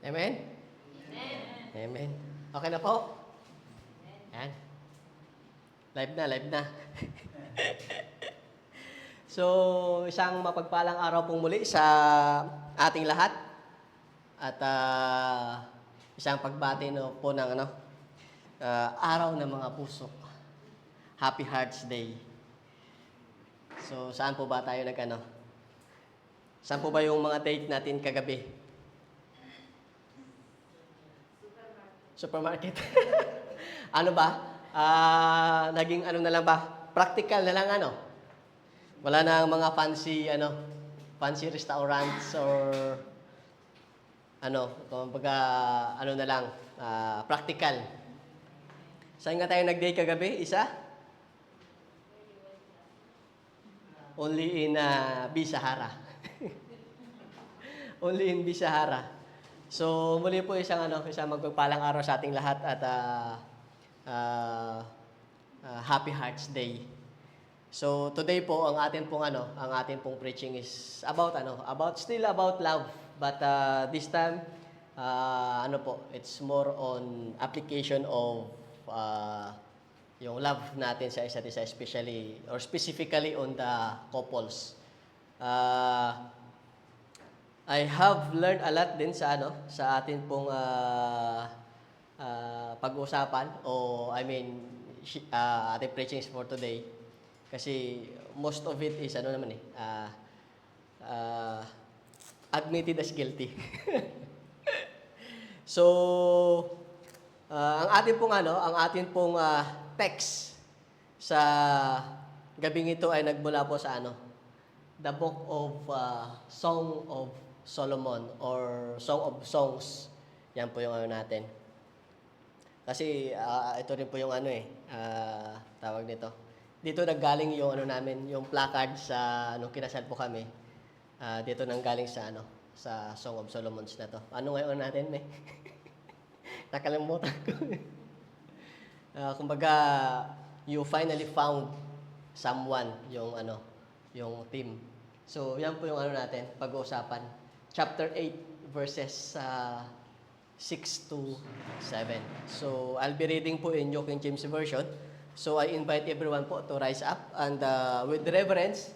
Amen? Amen. Okay na po? Yan. Live na, live na. So, isang mapagpalang araw pong muli sa ating lahat. At isang pagbati po ng araw ng mga puso. Happy Hearts Day. So, saan po ba tayo Saan po ba yung mga date natin kagabi? Supermarket. Ano ba? Naging na lang ba? Practical na lang Wala na mga fancy restaurants or kumbaga na lang, practical. Saan nga tayo nag-day kagabi? Isa? Only in Bisahara. Only in Bisahara. So, muli po isang magpagpalang araw sa ating lahat at Happy Hearts Day. So, today po ang ating pong preaching is about still about love, but this time it's more on application of yung love natin sa isa't isa, especially or specifically on the couples. I have learned a lot din sa atin pong pag-uusapan ating preachings for today. Kasi most of it is admitted as guilty. So ang ating pong text sa gabing ito ay nagmula po sa the book of Song of Solomon or Song of Songs. Yan po yung natin. Kasi ito rin po yung tawag nito. Dito nanggaling yung namin, yung placard sa kinasal po kami. Dito nanggaling sa sa Song of Solomon na to. Ano ngayon natin, Nakalimutan ko. Kumbaga, you finally found someone, yung theme. So, yan po yung natin, pag-uusapan. Chapter 8, verses 6 to 7. So, I'll be reading po in New King James Version. So, I invite everyone po to rise up and with reverence,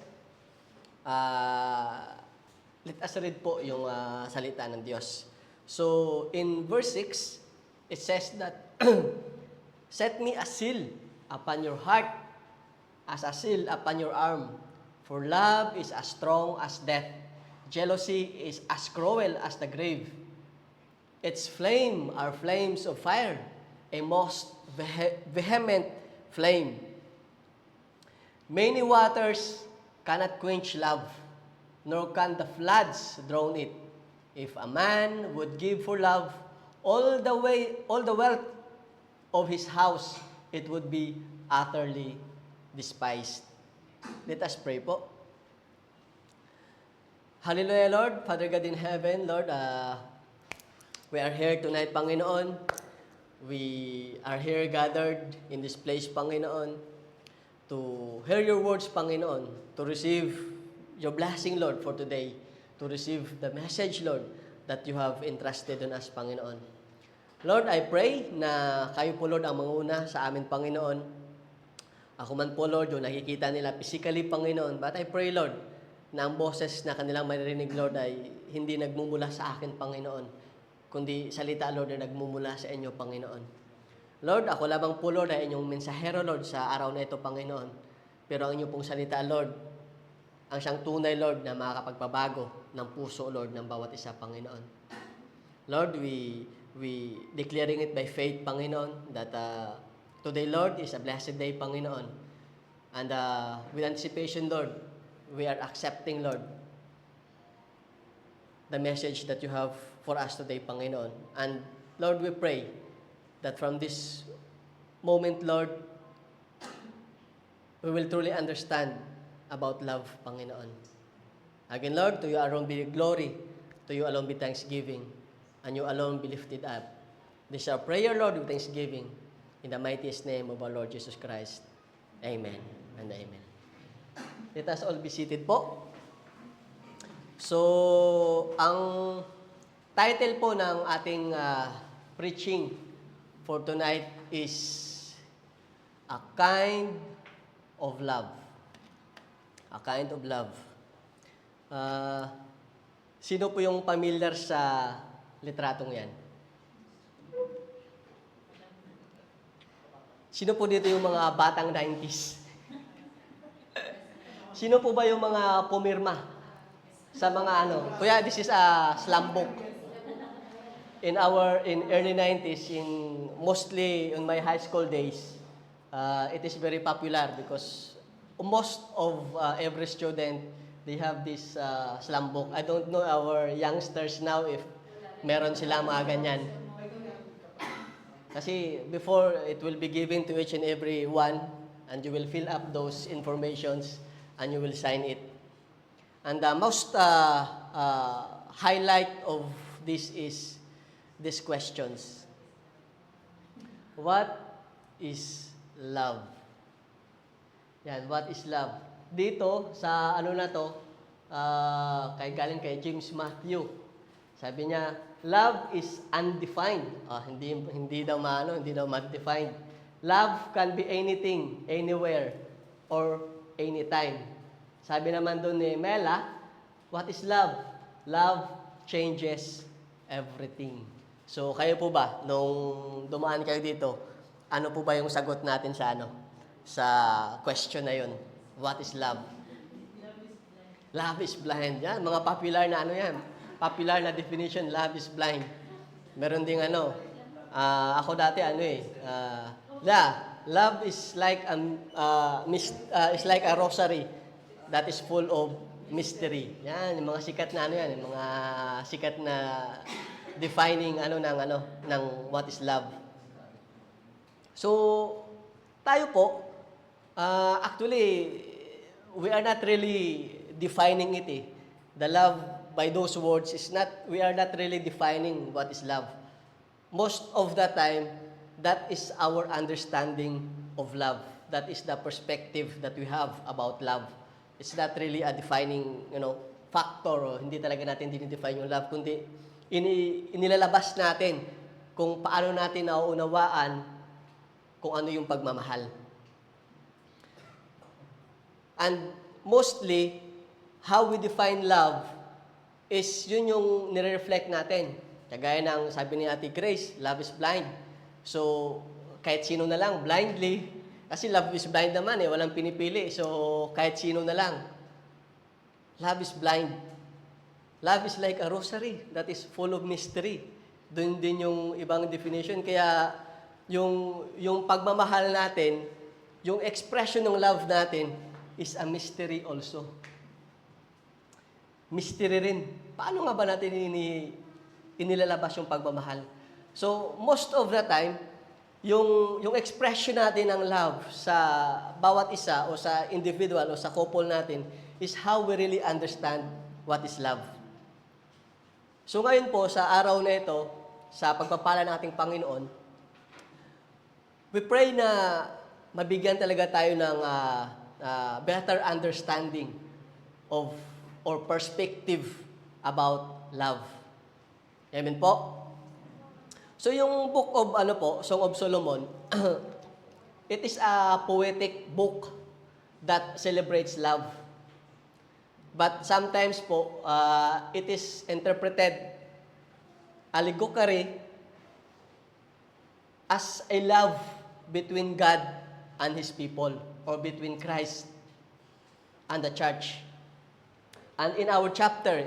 let us read po yung salita ng Diyos. So, in verse 6, it says that, set me a seal upon your heart, as a seal upon your arm, for love is as strong as death. Jealousy is as cruel as the grave. Its flame are flames of fire, a most vehement flame. Many waters cannot quench love, nor can the floods drown it. If a man would give for love all the wealth of his house, it would be utterly despised. Let us pray po. Hallelujah, Lord, Father God in heaven, Lord, we are here tonight, Panginoon. We are here gathered in this place, Panginoon, to hear your words, Panginoon, to receive your blessing, Lord, for today, to receive the message, Lord, that you have entrusted on us, Panginoon. Lord, I pray na kayo po, Lord, ang manguna sa amin, Panginoon. Ako man po, Lord, yung nakikita nila physically, Panginoon. But I pray, Lord, na ang boses na kanilang maririnig, Lord, ay hindi nagmumula sa akin, Panginoon, kundi salita, Lord, na nagmumula sa inyo, Panginoon. Lord, ako lamang po, Lord, ay inyong mensahero, Lord, sa araw na ito, Panginoon. Pero ang inyong pong salita, Lord, ang siyang tunay, Lord, na makakapagpabago ng puso, Lord, ng bawat isa, Panginoon. Lord, we declaring it by faith, Panginoon, that today, Lord, is a blessed day, Panginoon. And with anticipation, Lord, we are accepting, Lord, the message that you have for us today, Panginoon. And Lord, we pray that from this moment, Lord, we will truly understand about love, Panginoon. Again, Lord, to you alone be glory, to you alone be thanksgiving, and you alone be lifted up. This is our prayer, Lord, with thanksgiving, in the mightiest name of our Lord Jesus Christ. Amen and amen. Let us all be seated po. So, ang Title po ng ating preaching for tonight is A Kind of Love. A Kind of Love. Sino po yung familiar sa litratong yan? Sino po dito yung mga batang 90s? Sino po ba yung mga pumirma sa mga ano? Kuya, this is a slam book. In early 90s, mostly in my high school days, it is very popular because most of every student, they have this slam book. I don't know our youngsters now if meron sila mga ganyan. Kasi before, it will be given to each and every one, and you will fill up those informations, and you will sign it. And the most highlight of this is these questions. What is love? Yan, what is love? Dito, sa ano na to, galing kay James Matthew. Sabi niya, love is undefined. Hindi daw ma-define. Love can be anything, anywhere, or anytime. Sabi naman doon ni Mela, what is love? Love changes everything. So, kayo po ba, nung dumaan kayo dito, ano po ba yung sagot natin sa question na yun? What is love? Love is blind. Yan, mga popular na yan. Popular na definition, love is blind. Meron ding ako dati love is like a rosary that is full of mystery. Yan, yung mga sikat na yung mga sikat na defining ng what is love. So, tayo po, actually, we are not really defining it eh. The love by those words we are not really defining what is love. Most of the time, that is our understanding of love. That is the perspective that we have about love. It's not really a defining, factor, o hindi talaga natin dinidefine yung love, kundi inilalabas natin kung paano natin nauunawaan kung ano yung pagmamahal. And mostly, how we define love is yun yung nire-reflect natin. Kagaya ng sabi ni Ate Grace, love is blind. So, kahit sino na lang, blindly, kasi love is blind naman walang pinipili. So, kahit sino na lang. Love is blind. Love is like a rosary that is full of mystery. Doon din yung ibang definition. Kaya, yung pagmamahal natin, yung expression ng love natin, is a mystery also. Mystery rin. Paano nga ba natin inilalabas yung pagmamahal? So, most of the time, yung expression natin ng love sa bawat isa o sa individual o sa couple natin is how we really understand what is love. So, ngayon po, sa araw na ito, sa pagpapala ng ating Panginoon, we pray na mabigyan talaga tayo ng better understanding of or perspective about love. Amen po? So yung book of Song of Solomon, it is a poetic book that celebrates love. But sometimes po, it is interpreted allegorically as a love between God and His people, or between Christ and the church. And in our chapter 8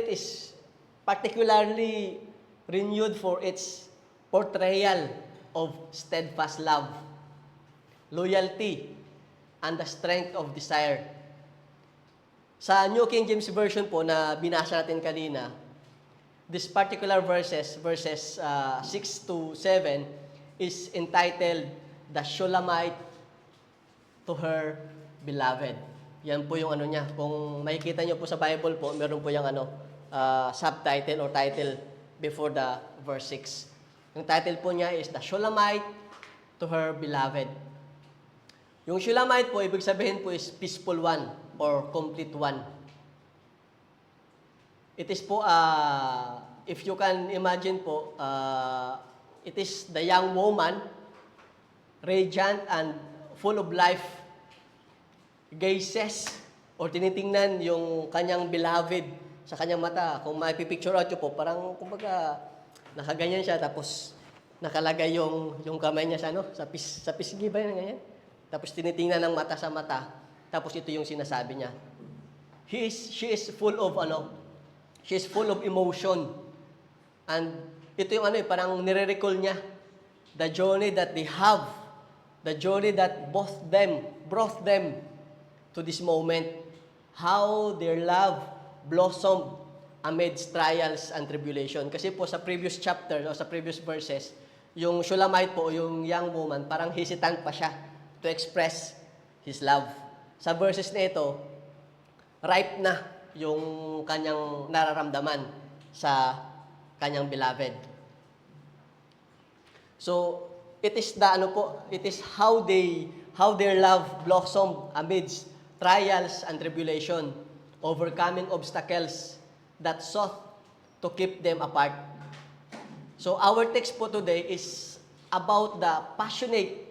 is particularly renewed for its portrayal of steadfast love, loyalty, and the strength of desire. Sa New King James Version po na binasa natin kanina, this particular verses 6 to 7, is entitled, The Shulamite to Her Beloved. Yan po yung niya. Kung makikita nyo po sa Bible po, meron po yung subtitle or title before the verse 6. Yung title po niya is The Shulamite to Her Beloved. Yung Shulamite po, ibig sabihin po is peaceful one or complete one. It is po, if you can imagine po, it is the young woman, radiant and full of life, gazes or tinitingnan yung kanyang beloved sa kanyang mata. Kung maipipicture out nyo po, parang kumbaga nakaganyan siya tapos nakalagay yung kamay niya sa, sa pisngi ba yun, ganyan? Tapos tinitingnan ng mata sa mata. Tapos ito yung sinasabi niya. She is full of she is full of emotion. And ito yung parang nire-recall niya the journey that they have, the journey that brought them to this moment, how their love blossomed amidst trials and tribulation. Kasi po sa previous chapter o sa previous verses, yung Shulamite po, yung young woman, parang hesitant pa siya to express his love. Sa verses na ito, ripe na yung kanyang nararamdaman sa kanyang beloved. So, it is how their love blossomed amidst trials and tribulation, overcoming obstacles that sought to keep them apart. So our text po today is about the passionate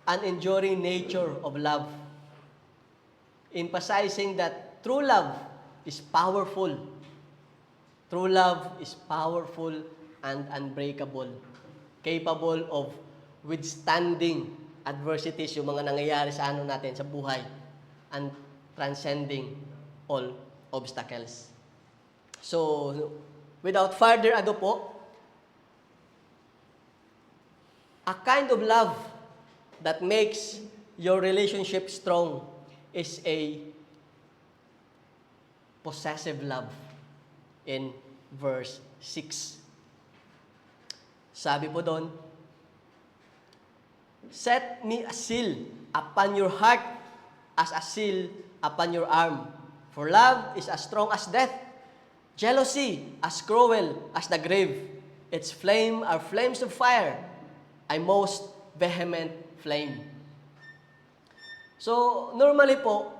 and enduring nature of love, emphasizing that true love is powerful. True love is powerful and unbreakable, capable of withstanding adversities, yung mga nangyayari sa natin sa buhay, and transcending all obstacles. So, without further ado po, a kind of love that makes your relationship strong is a possessive love in verse 6. Sabi po doon, set me a seal upon your heart as a seal upon your arm. For love is as strong as death, jealousy as cruel as the grave. Its flame are flames of fire, a most vehement flame. So, normally po,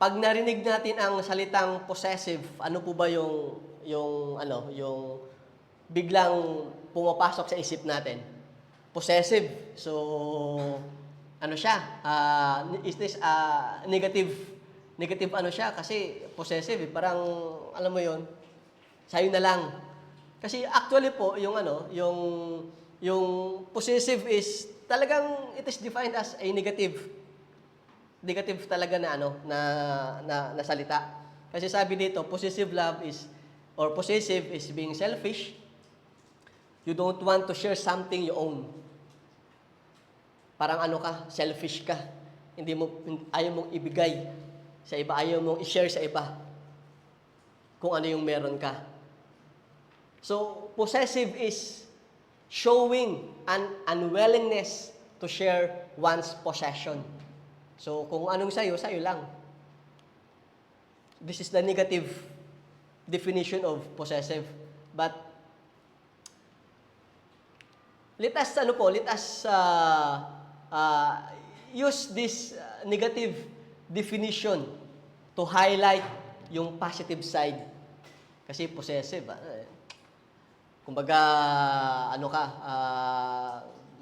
pag narinig natin ang salitang possessive, ano po ba yung biglang pumapasok sa isip natin? Possessive. So, siya? Is this negative siya? Kasi possessive, parang, alam mo yon, sa'yo na lang. Kasi actually po, yung possessive is talagang it is defined as a negative talaga na salita. Kasi sabi dito, possessive is being selfish. You don't want to share something you own. Parang selfish ka. Ayaw mong ibigay sa iba, ayaw mong i-share sa iba kung ano yung meron ka. So, possessive is showing an unwillingness to share one's possession. So, kung anong sayo lang. This is the negative definition of possessive. But, let us use this negative definition to highlight yung positive side. Kasi possessive, kumbaga,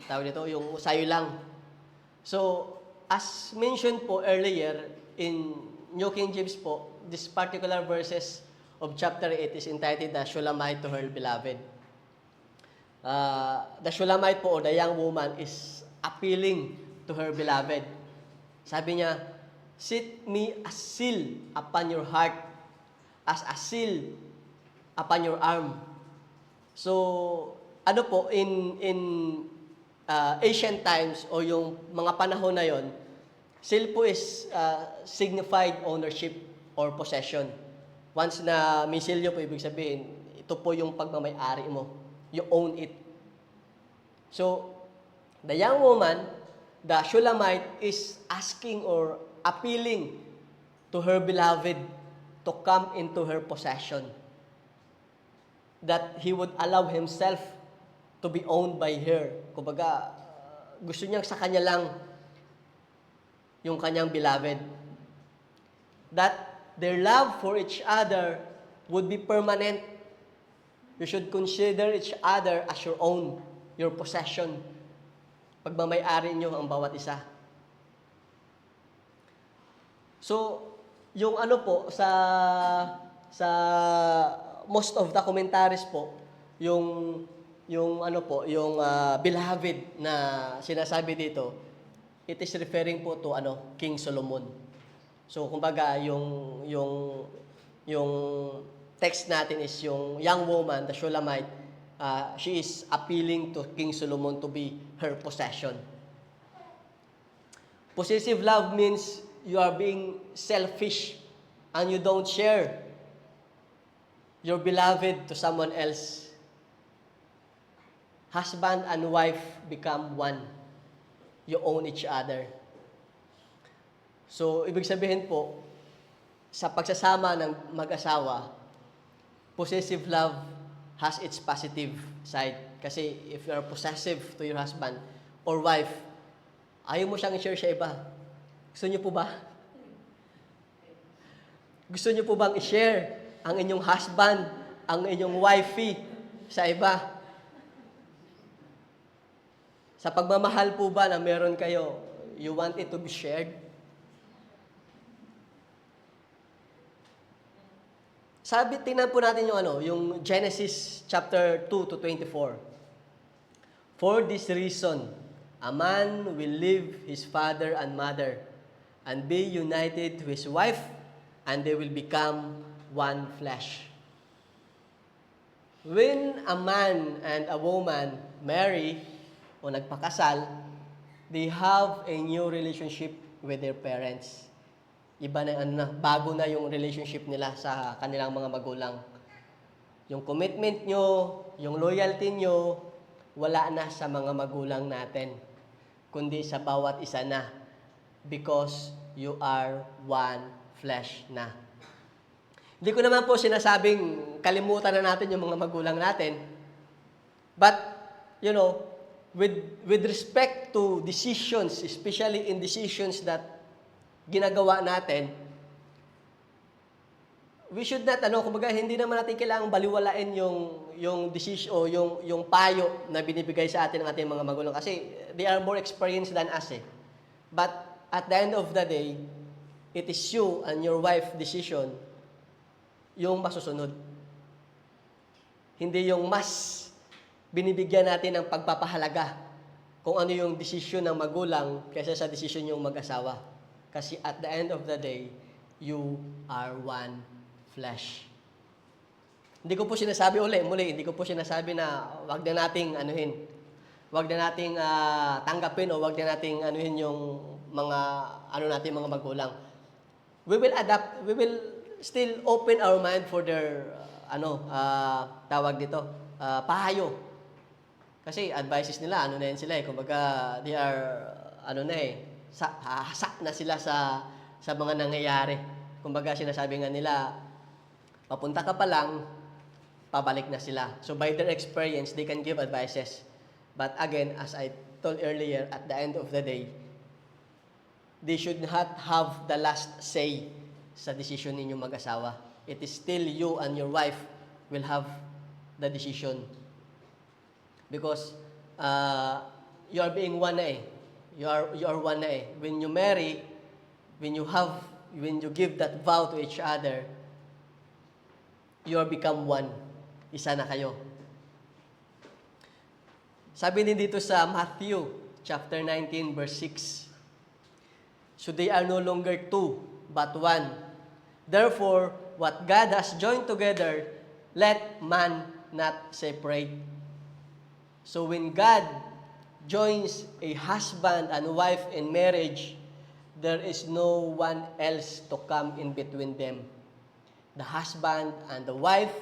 tawag nito, yung sayo lang. So, as mentioned po earlier in New King James po, this particular verses of chapter 8 is entitled The Shulamite to Her Beloved. The Shulamite po, or the young woman, is appealing to her beloved. Sabi niya, set me a seal upon your heart as a seal upon your arm. So, in ancient times o yung mga panahon na yon, seal po is signified ownership or possession. Once na may seal po, ibig sabihin, ito po yung pagmamay-ari mo. You own it. So, the young woman, the Shulamite, is asking or appealing to her beloved to come into her possession. That he would allow himself to be owned by her. Kumbaga, gusto niyang sa kanya lang yung kanyang beloved. That their love for each other would be permanent. You should consider each other as your own, your possession. Pagmamay-ari nyo ang bawat isa. So, yung ano po, sa most of the commentaries po, yung ano po, yung beloved na sinasabi dito, it is referring po to King Solomon. So, kumbaga, yung text natin is yung young woman, the Shulamite, she is appealing to King Solomon to be her possession. Possessive love means you are being selfish and you don't share your beloved to someone else. Husband and wife become one. You own each other. So, ibig sabihin po, sa pagsasama ng mag-asawa, possessive love has its positive side. Kasi if you are possessive to your husband or wife, ayaw mo siyang i-share sa iba. Gusto niyo po ba? Gusto niyo po bang i-share ang inyong husband, ang inyong wifey sa iba? Sa pagmamahal po ba na meron kayo, you want it to be shared? Tingnan po natin yung Genesis chapter 2 to 24. For this reason, a man will leave his father and mother and be united to his wife, and they will become one flesh. When a man and a woman marry o nagpakasal, they have a new relationship with their parents. Iba na, bago na yung relationship nila sa kanilang mga magulang. Yung commitment nyo, yung loyalty nyo, wala na sa mga magulang natin, kundi sa bawat isa na. Because you are one flesh na. Hindi ko naman po sinasabing kalimutan na natin yung mga magulang natin. But, with respect to decisions, especially in decisions that ginagawa natin, we should not, kumbaga, hindi naman natin kailangang baliwalain yung decision o yung payo na binibigay sa atin ng ating mga magulang kasi they are more experienced than us eh. But at the end of the day, it is you and your wife decision yung masusunod. Hindi yung mas binibigyan natin ng pagpapahalaga kung ano yung desisyon ng magulang kaysa sa desisyon yung mag-asawa. Kasi at the end of the day, you are one flesh. Hindi ko po sinasabi muli, hindi ko po sinasabi na wag na nating wag na nating tanggapin o wag na nating yung mga mga magulang. We will adapt, we will still open our mind for their tawag dito, pahayo. Kasi advices nila, na yan sila kumbaga they are hasak na sila sa mga nangyayari. Kumbaga sinasabi nga nila, papunta ka pa lang, pabalik na sila. So by their experience, they can give advices. But again, as I told earlier, at the end of the day, they should not have the last say sa decision ninyong mag-asawa. It is still you and your wife will have the decision. Because you are being one na eh. You are one na eh. When you marry, when you give that vow to each other, you are become one. Isa na kayo. Sabi din dito sa Matthew chapter 19 verse 6. So they are no longer two, but one. Therefore, what God has joined together, let man not separate. So when God joins a husband and wife in marriage, there is no one else to come in between them. The husband and the wife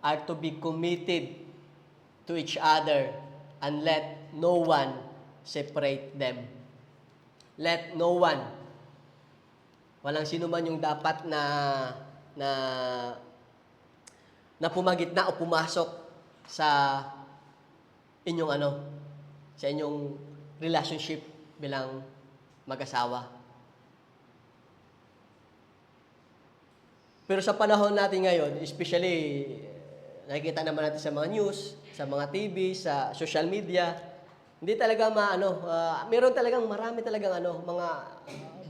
are to be committed to each other and let no one separate them. Let no one. Walang sino man yung dapat na pumagitna o pumasok sa inyong sa inyong relationship bilang mag-asawa. Pero sa panahon natin ngayon, especially nakikita naman natin sa mga news, sa mga TV, sa social media, hindi talaga meron talagang marami talagang mga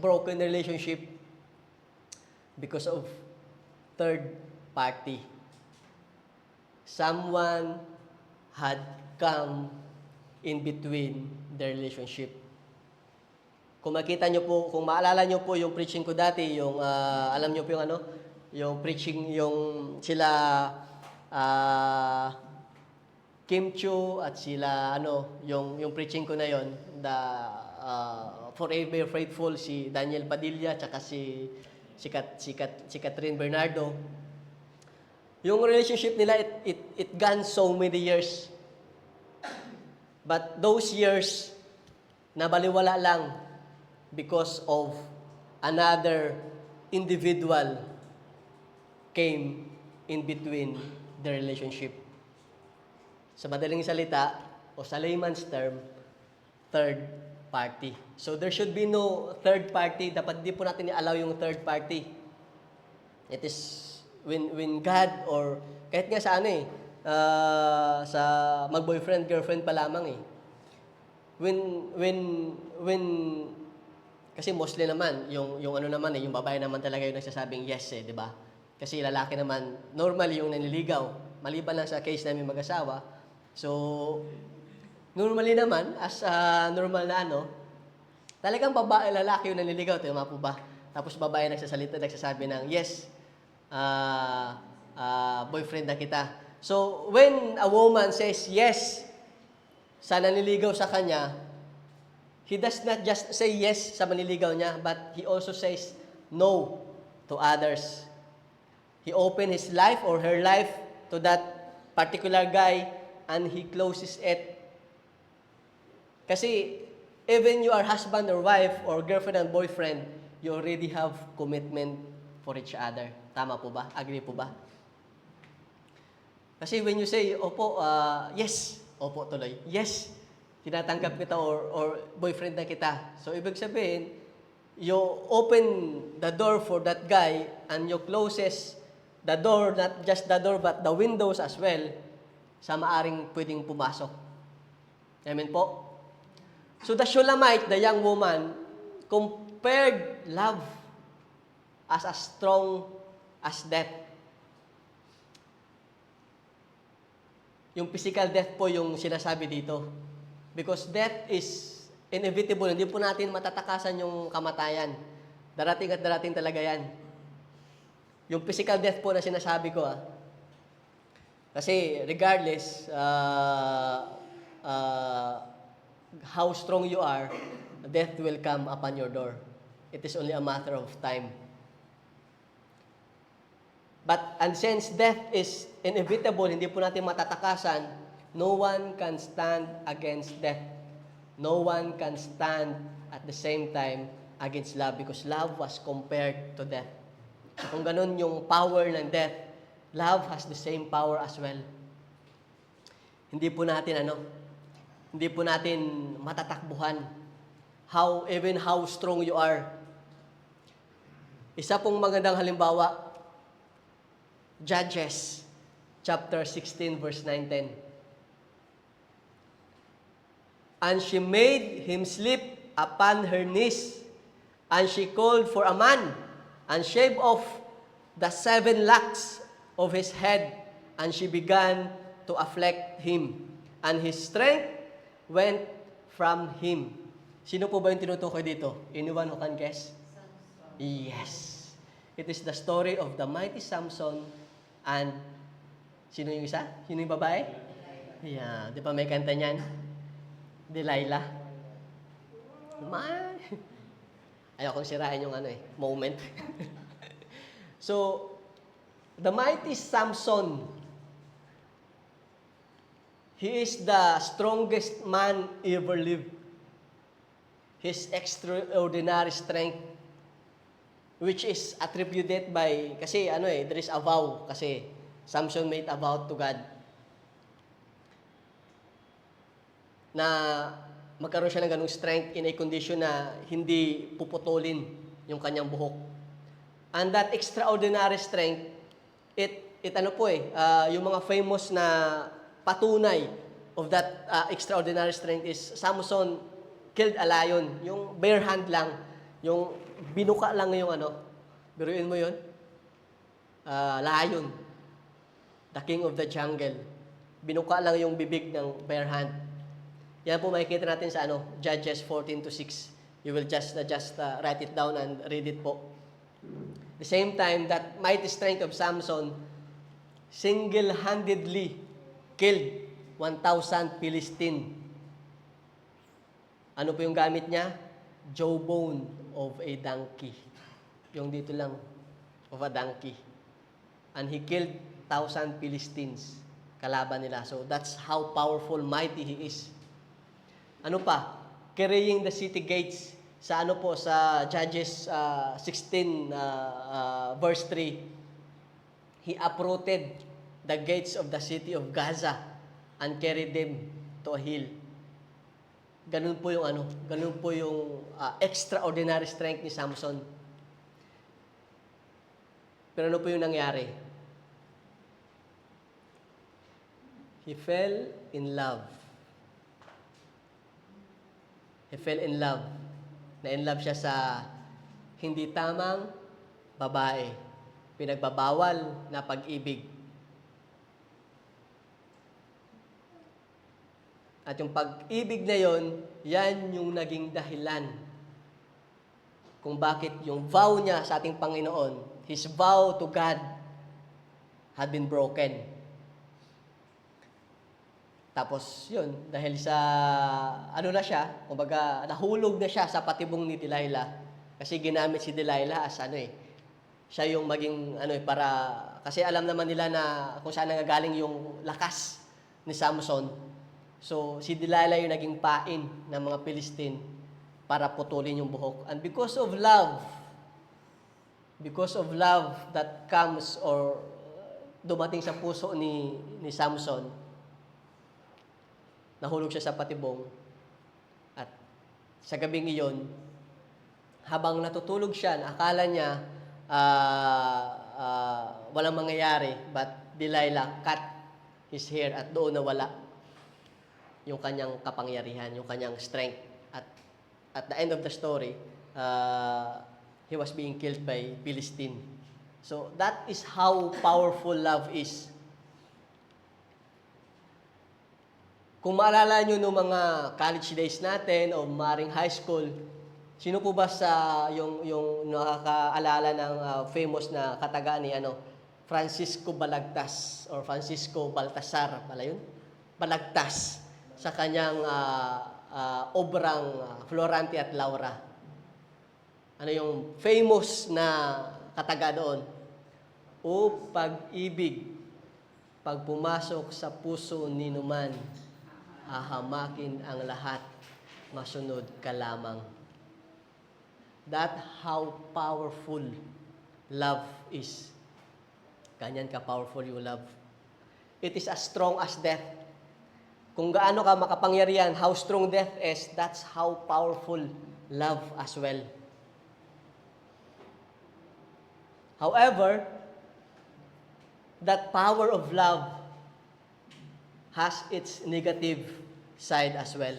broken relationship because of third party. Someone had come in between the relationship. Kung makita nyo po, kung maalala nyo po yung preaching ko dati, yung alam nyo po yung yung preaching, yung sila Kim Chiu at sila yung preaching ko na yon, the Forever Faithful, si Daniel Padilla tsaka si Catherine Bernardo. Yung relationship nila, it gone so many years. But those years, nabaliwala lang because of another individual came in between the relationship. Sa madaling salita, o sa layman's term, third party. So there should be no third party. Dapat di po natin i-allow yung third party. It is when God or kahit nga sa sa mag-boyfriend, girlfriend pa lamang eh. When kasi mostly naman yung yung babae naman talaga yung nagsasabing yes di ba? Kasi lalaki naman normally yung nanliligaw, maliban lang sa case namin mag-asawa. So normally naman as normal na talagang babae lalaki yung nanliligaw, tama po ba? Tapos babae nagsasabi ng yes, boyfriend na kita. So, when a woman says yes sa nanliligaw sa kanya, he does not just say yes sa manliligaw niya, but he also says no to others. He opens his life or her life to that particular guy and he closes it. Kasi, even you are husband or wife or girlfriend and boyfriend, you already have commitment for each other. Tama po ba? Agree po ba? Kasi when you say, opo, yes, opo tuloy, yes, tinatanggap kita or boyfriend na kita. So, ibig sabihin, you open the door for that guy and you closes the door, not just the door, but the windows as well, sa maaring pwedeng pumasok. Amen po? So, the Shulamite, the young woman, compared love as strong as death. Yung physical death po yung sinasabi dito. Because death is inevitable. Hindi po natin matatakasan yung kamatayan. Darating at darating talaga yan. Yung physical death po na sinasabi ko Kasi regardless how strong you are, death will come upon your door. It is only a matter of time. And since death is inevitable, hindi po natin matatakasan, no one can stand against death. No one can stand at the same time against love because love was compared to death. So kung ganun yung power ng death, love has the same power as well. Hindi po natin hindi po natin matatakbuhan even how strong you are. Isa pong magandang halimbawa, Judges, chapter 16, verse 9-10. And she made him sleep upon her knees, and she called for a man, and shaved off the 7 locks of his head, and she began to afflict him, and his strength went from him. Sino po ba yung tinutukoy dito? Anyone who can guess? Yes. It is the story of the mighty Samson and sino yung isa? Sino yung babae? Yeah, di ba may kanta niyan? Delilah. Ayokong sirain yung moment. So, the mighty Samson, he is the strongest man ever lived. His extraordinary strength, which is attributed by, kasi there is a vow, kasi Samson made a vow to God na magkaroon siya ng ganung strength in a condition na hindi puputulin yung kanyang buhok. And that extraordinary strength, it ano po yung mga famous na patunay of that extraordinary strength is Samson killed a lion. Yung bare hand lang, yung binuka lang yung biruin mo yun, lion, the king of the jungle. Binuka lang yung bibig ng bare hand. Yan po makikita natin sa Judges 14:6. You will just write it down and read it po. The same time, that mighty strength of Samson single-handedly killed 1,000 Philistine. Ano po yung gamit niya? Jawbone of a donkey. Yung dito lang, of a donkey. And he killed 1,000 Philistines. Kalaban nila. So that's how powerful, mighty he is. Ano pa? Carrying the city gates. Sa sa Judges 16 verse 3, he uprooted the gates of the city of Gaza and carried them to a hill. Ganun po yung extraordinary strength ni Samson. Pero ano po yung nangyari? He fell in love. He fell in love. Na-in-love siya sa hindi tamang babae. Pinagbabawal na pag-ibig. At yung pag-ibig na yon, yan yung naging dahilan kung bakit yung vow niya sa ating Panginoon, his vow to God, had been broken. Tapos yun, dahil sa na siya, kumbaga nahulog na siya sa patibong ni Delilah kasi ginamit si Delilah as siya yung maging para kasi alam naman nila na kung saan nanggagaling yung lakas ni Samson. So si Delilah yung naging pain ng mga Philistine para putulin yung buhok. And because of love that comes or dumating sa puso ni Samson, nahulog siya sa patibong. At sa gabing iyon, habang natutulog siya, akala niya walang mangyayari, but Delilah cut his hair at doon nawala yung kanyang kapangyarihan, yung kanyang strength. At the end of the story, he was being killed by Philistine. So that is how powerful love is. Kung maalala nyo nung mga college days natin o maring high school, sino po ba yung nakakaalala ng famous na kataga ni Francisco Balagtas or Francisco Baltasar, pala yun? Balagtas sa kanyang obrang Florante at Laura. Ano yung famous na kataga doon? O pag-ibig, pag pumasok sa puso ni numan, hahamakin ang lahat, masunod ka lamang. That how powerful love is. Ganyan ka powerful yung love. It is as strong as death. Kung gaano ka makapangyarihan, how strong death is, that's how powerful love as well. However, that power of love has its negative side as well.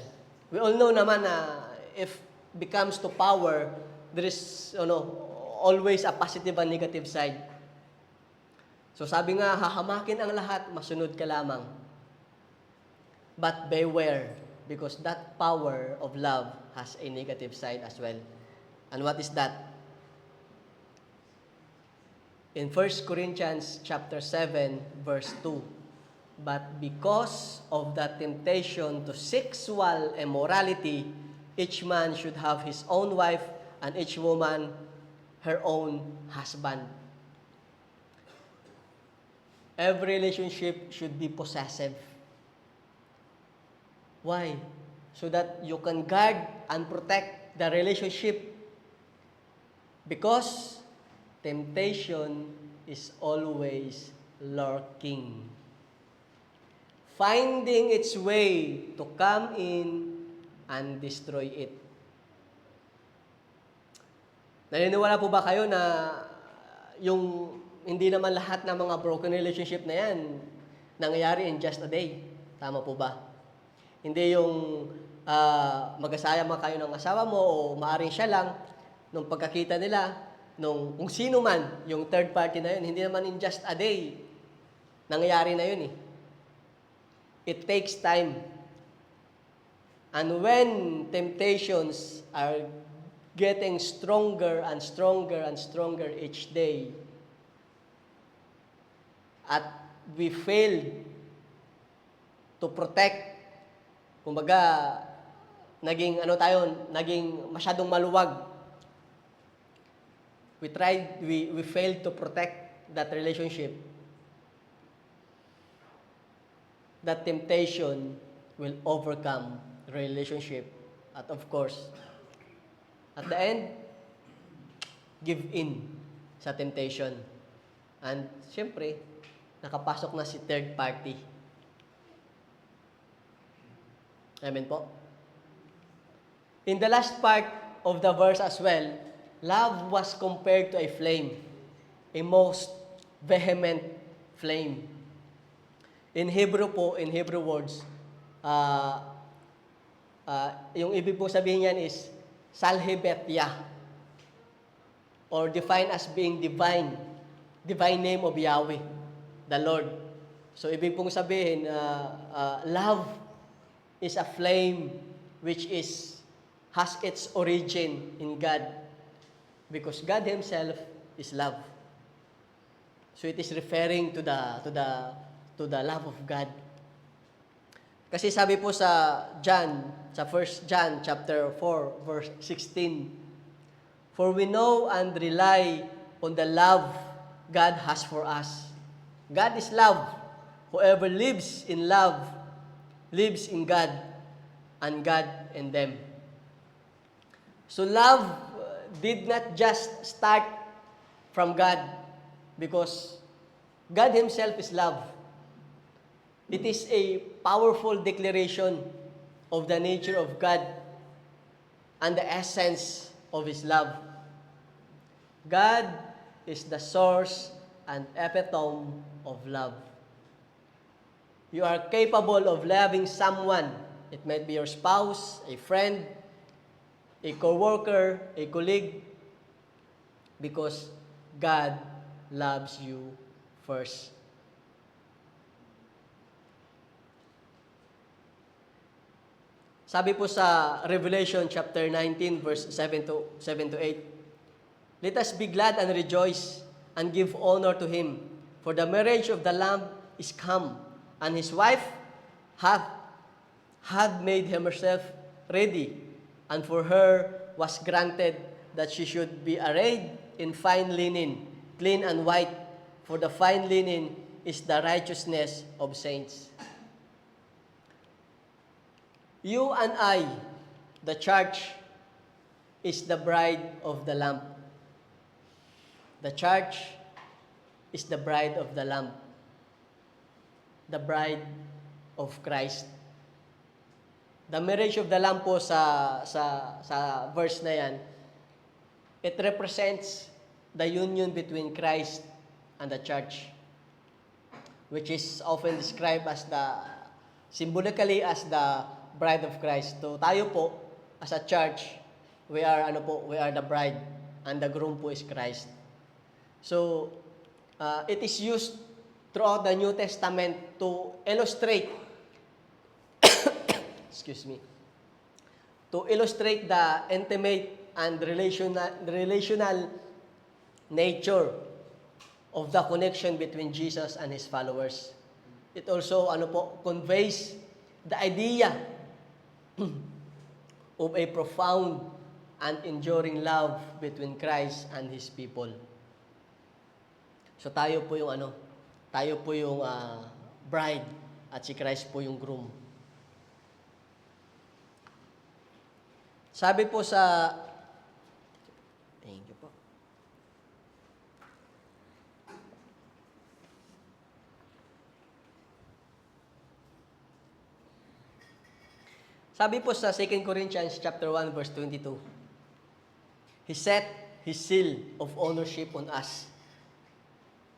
We all know naman na if becomes to power, there is always a positive and negative side. So sabi nga, hahamakin ang lahat, masunod ka lamang. But beware, because that power of love has a negative side as well. And what is that? In 1 Corinthians chapter 7, verse 2, but because of the temptation to sexual immorality, each man should have his own wife, and each woman her own husband. Every relationship should be possessive. Why? So that you can guard and protect the relationship. Because temptation is always lurking, finding its way to come in and destroy it. Naniniwala po ba kayo na yung hindi naman lahat ng mga broken relationship na yan nangyayari in just a day. Tama po ba? Hindi yung mag-asama kayo ng asawa mo o maaring siya lang nung pagkakita nila, nung kung sino man yung third party na yun, hindi naman in just a day nangyayari na yun eh. It takes time. And when temptations are getting stronger and stronger and stronger each day, at we fail to protect, kumbaga, naging masyadong maluwag. We failed to protect that relationship. That temptation will overcome the relationship. At of course, at the end, give in sa temptation. And siyempre, nakapasok na si third party. Amen po. In the last part of the verse as well, love was compared to a flame, a most vehement flame. In Hebrew po, in Hebrew words, yung ibig pong sabihin yan is salhebetya, or defined as being divine name of Yahweh, the Lord. So ibig pong sabihin, love is a flame which has its origin in God, because God Himself is love. So it is referring to the love of God. Kasi sabi po sa 1 John chapter 4 verse 16, for we know and rely on the love God has for us. God is love. Whoever lives in love lives in God, and God in them. So love did not just start from God, because God Himself is love. It is a powerful declaration of the nature of God and the essence of His love. God is the source and epitome of love. You are capable of loving someone. It might be your spouse, a friend, a co-worker, a colleague, because God loves you first. Sabi po sa Revelation chapter 19 verse 7 to 8, let us be glad and rejoice and give honor to Him, for the marriage of the Lamb is come, and His wife hath made herself ready, and for her was granted that she should be arrayed in fine linen, clean and white, for the fine linen is the righteousness of saints. You and I, the church, is the bride of the Lamb. The church is the bride of the Lamb. The bride of Christ. The marriage of the Lamb po sa verse na yan, it represents the union between Christ and the church, which is often described as symbolically as the bride of Christ. So tayo po, as a church, we are the bride, and the groom po is Christ. So, it is used throughout the New Testament to illustrate to illustrate the intimate and relational nature of the connection between Jesus and His followers. It also conveys the idea of a profound and enduring love between Christ and His people. So tayo po yung bride, at si Christ po yung groom. Sabi po sa thank you po. Sabi po sa 2 Corinthians chapter 1 verse 22, He set His seal of ownership on us,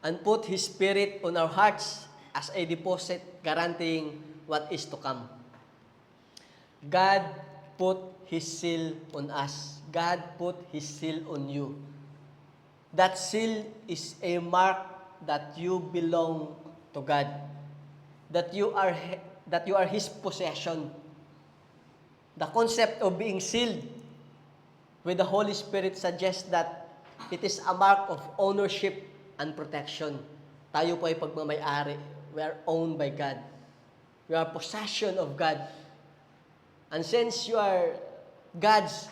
and put His Spirit on our hearts as a deposit guaranteeing what is to come. God put His seal on us. God put His seal on you. That seal is a mark that you belong to God. That you are His possession. The concept of being sealed with the Holy Spirit suggests that it is a mark of ownership and protection. Tayo po ay pagmamay-ari. We are owned by God. We are possession of God. And since you are God's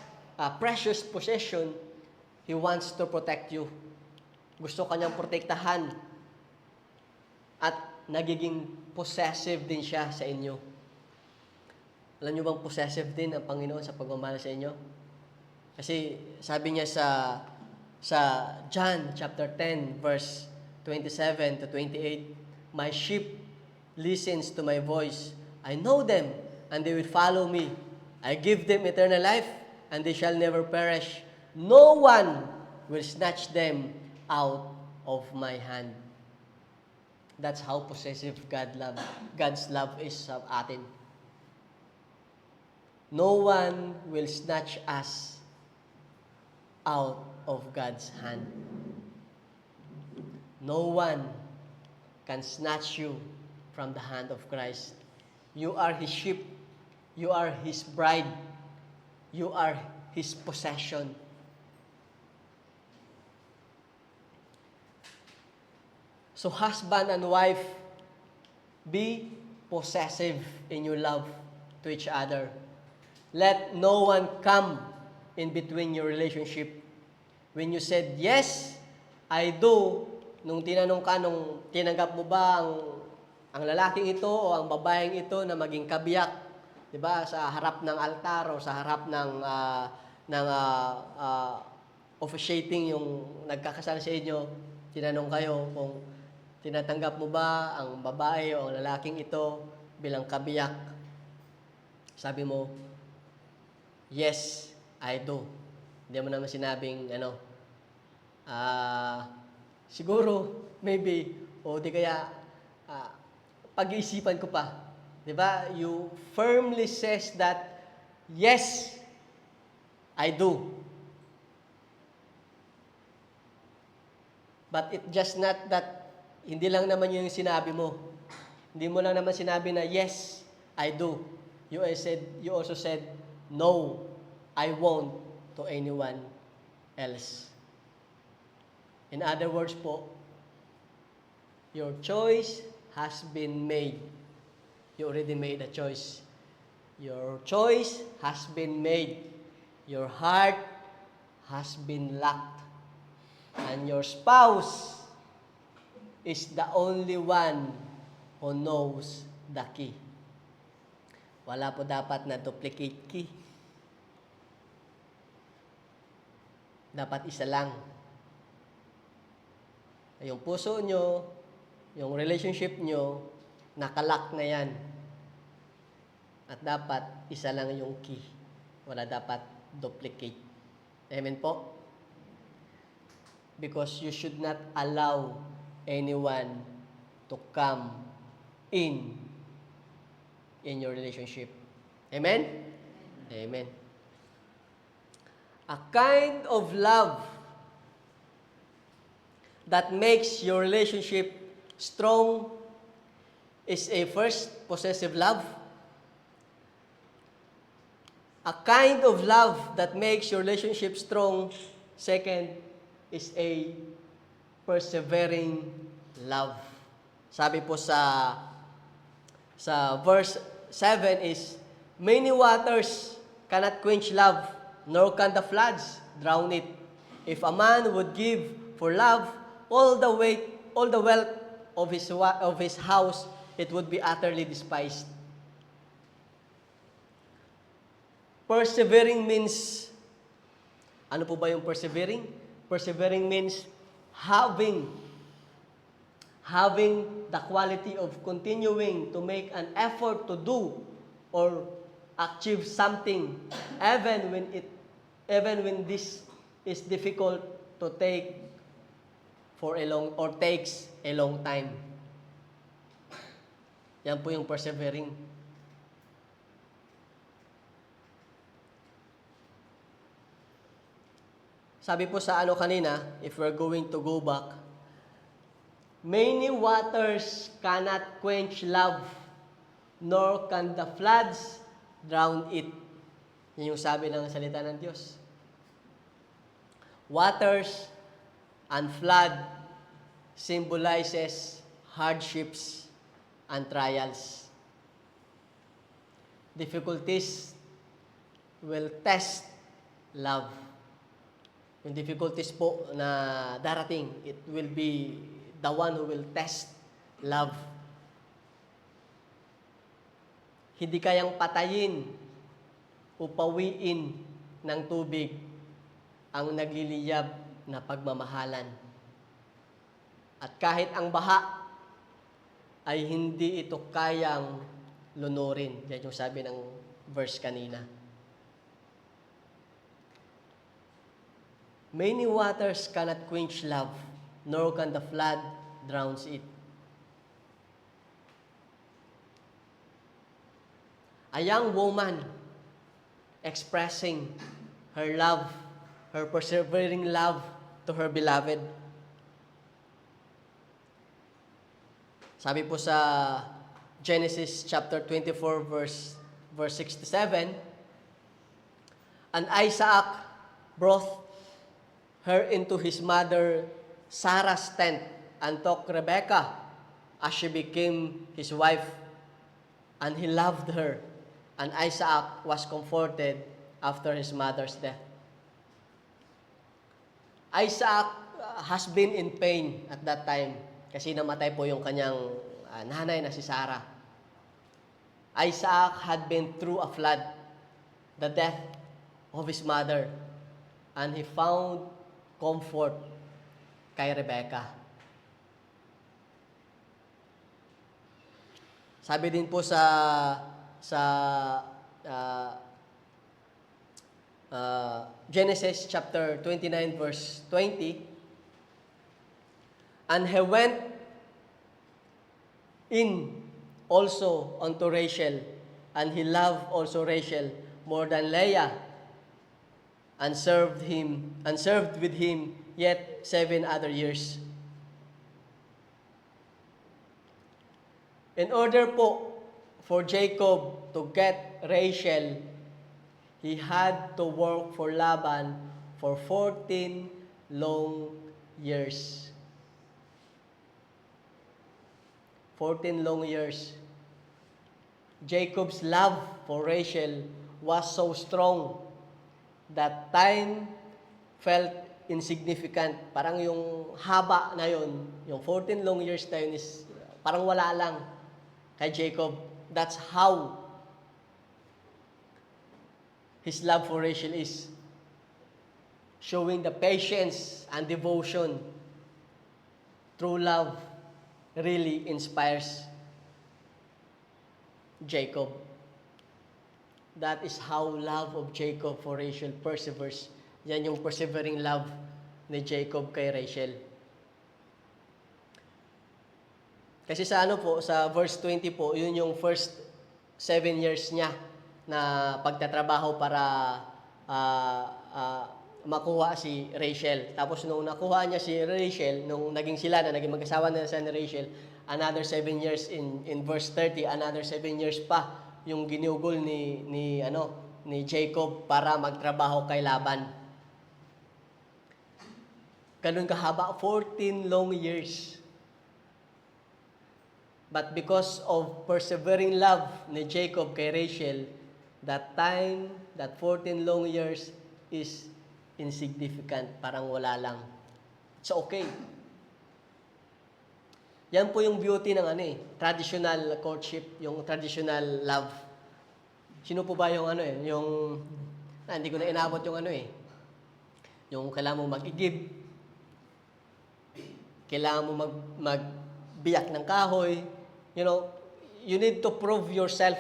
precious possession, He wants to protect you. Gusto Kanyang protektahan. At nagiging possessive din siya sa inyo. Alam niyo bang possessive din ang Panginoon sa pagmamahal sa inyo? Kasi sabi niya sa John chapter 10 verse 27 to 28, "My sheep listens to my voice. I know them, and they will follow me. I give them eternal life, and they shall never perish. No one will snatch them out of my hand." That's how possessive God's love is sa atin. No one will snatch us out of God's hand. No one can snatch you from the hand of Christ. You are His sheep. You are His bride. You are His possession. So husband and wife, be possessive in your love to each other. Let no one come in between your relationship. When you said, "Yes, I do," nung tinanong ka, nung tinanggap mo ba ang lalaking ito o ang babaeng ito na maging kabiyak, 'di ba, sa harap ng altar o sa harap ng officiating yung nagkakasal sa inyo, tinanong kayo kung tinatanggap mo ba ang babae o ang lalaking ito bilang kabiyak. Sabi mo, "Yes, I do." Hindi mo naman sinabing, siguro, maybe, o di kaya, pag-iisipan ko pa. Di ba? You firmly says that, "Yes, I do." But it just not that, hindi lang naman yung sinabi mo. Hindi mo lang naman sinabi na, "Yes, I do." You also said, "No, I won't," to anyone else. In other words po, your choice has been made. You already made a choice. Your choice has been made. Your heart has been locked. And your spouse is the only one who knows the key. Wala po dapat na duplicate key. Dapat isa lang. Yung puso nyo, yung relationship nyo, nakalock na yan. At dapat isa lang yung key. Wala dapat duplicate. Amen po? Because you should not allow anyone to come in your relationship. Amen? Amen. A kind of love that makes your relationship strong is a first, possessive love. A kind of love that makes your relationship strong, second, is a persevering love. Sabi po sa verse 7 is, "Many waters cannot quench love, nor can the floods drown it. If a man would give for love all the wealth of his house, it would be utterly despised." Persevering means, ano po ba yung persevering? Persevering means having the quality of continuing to make an effort to do or achieve something even when this is difficult to take for a long, or takes a long time. Yan po yung persevering. Sabi po sa ano kanina, if we're going to go back, many waters cannot quench love, nor can the floods drown it. Yan yung sabi ng salita ng Diyos. Waters and flood symbolizes hardships and trials. Difficulties will test love. Yung difficulties po na darating, it will be the one who will test love. Hindi kayang patayin o pawiin ng tubig ang nagliliyab na pagmamahalan. At kahit ang baha ay hindi ito kayang lunurin. Yan yung sabi ng verse kanina. Many waters cannot quench love, nor can the flood drowns it. A young woman expressing her love, her persevering love to her beloved. Sabi po sa Genesis chapter 24 verse 67, and Isaac brought her into his mother Sarah's tent and took Rebekah as she became his wife, and he loved her, and Isaac was comforted after his mother's death. Isaac has been in pain at that time kasi namatay po yung kanyang nanay na si Sarah. Isaac had been through a flood, the death of his mother, and he found comfort kay Rebekah. Sabi din po sa Genesis chapter 29 verse 20, and he went in also unto Rachel, and he loved also Rachel more than Leah, and served with him yet 7 other years. In order po for Jacob to get Rachel, he had to work for Laban for 14 long years. 14 long years. Jacob's love for Rachel was so strong that time felt insignificant. Parang yung haba na yun, yung 14 long years na yun is parang wala lang kay Jacob. That's how his love for Rachel is. Showing the patience and devotion. True love really inspires Jacob. That is how love of Jacob for Rachel perseveres. Yan yung persevering love ni Jacob kay Rachel. Kasi sa sa verse 20 po, yun yung first 7 years niya na pagtatrabaho para makuha si Rachel. Tapos nung nakuha niya si Rachel, nung naging sila na, naging mag-asawa na sa ni Rachel, another 7 years in verse 30, another 7 years pa yung ginugol ni Jacob para magtrabaho kay Laban. Ganun kahaba, 14 long years. But because of persevering love ni Jacob kay Rachel, that time, that 14 long years is insignificant, parang wala lang. It's okay. Yan po yung beauty ng traditional courtship, yung traditional love. Sino po ba yung yung hindi ko na inabot yung yung kailangan mo mag-igib, kailangan mo magbiyak ng kahoy, you need to prove yourself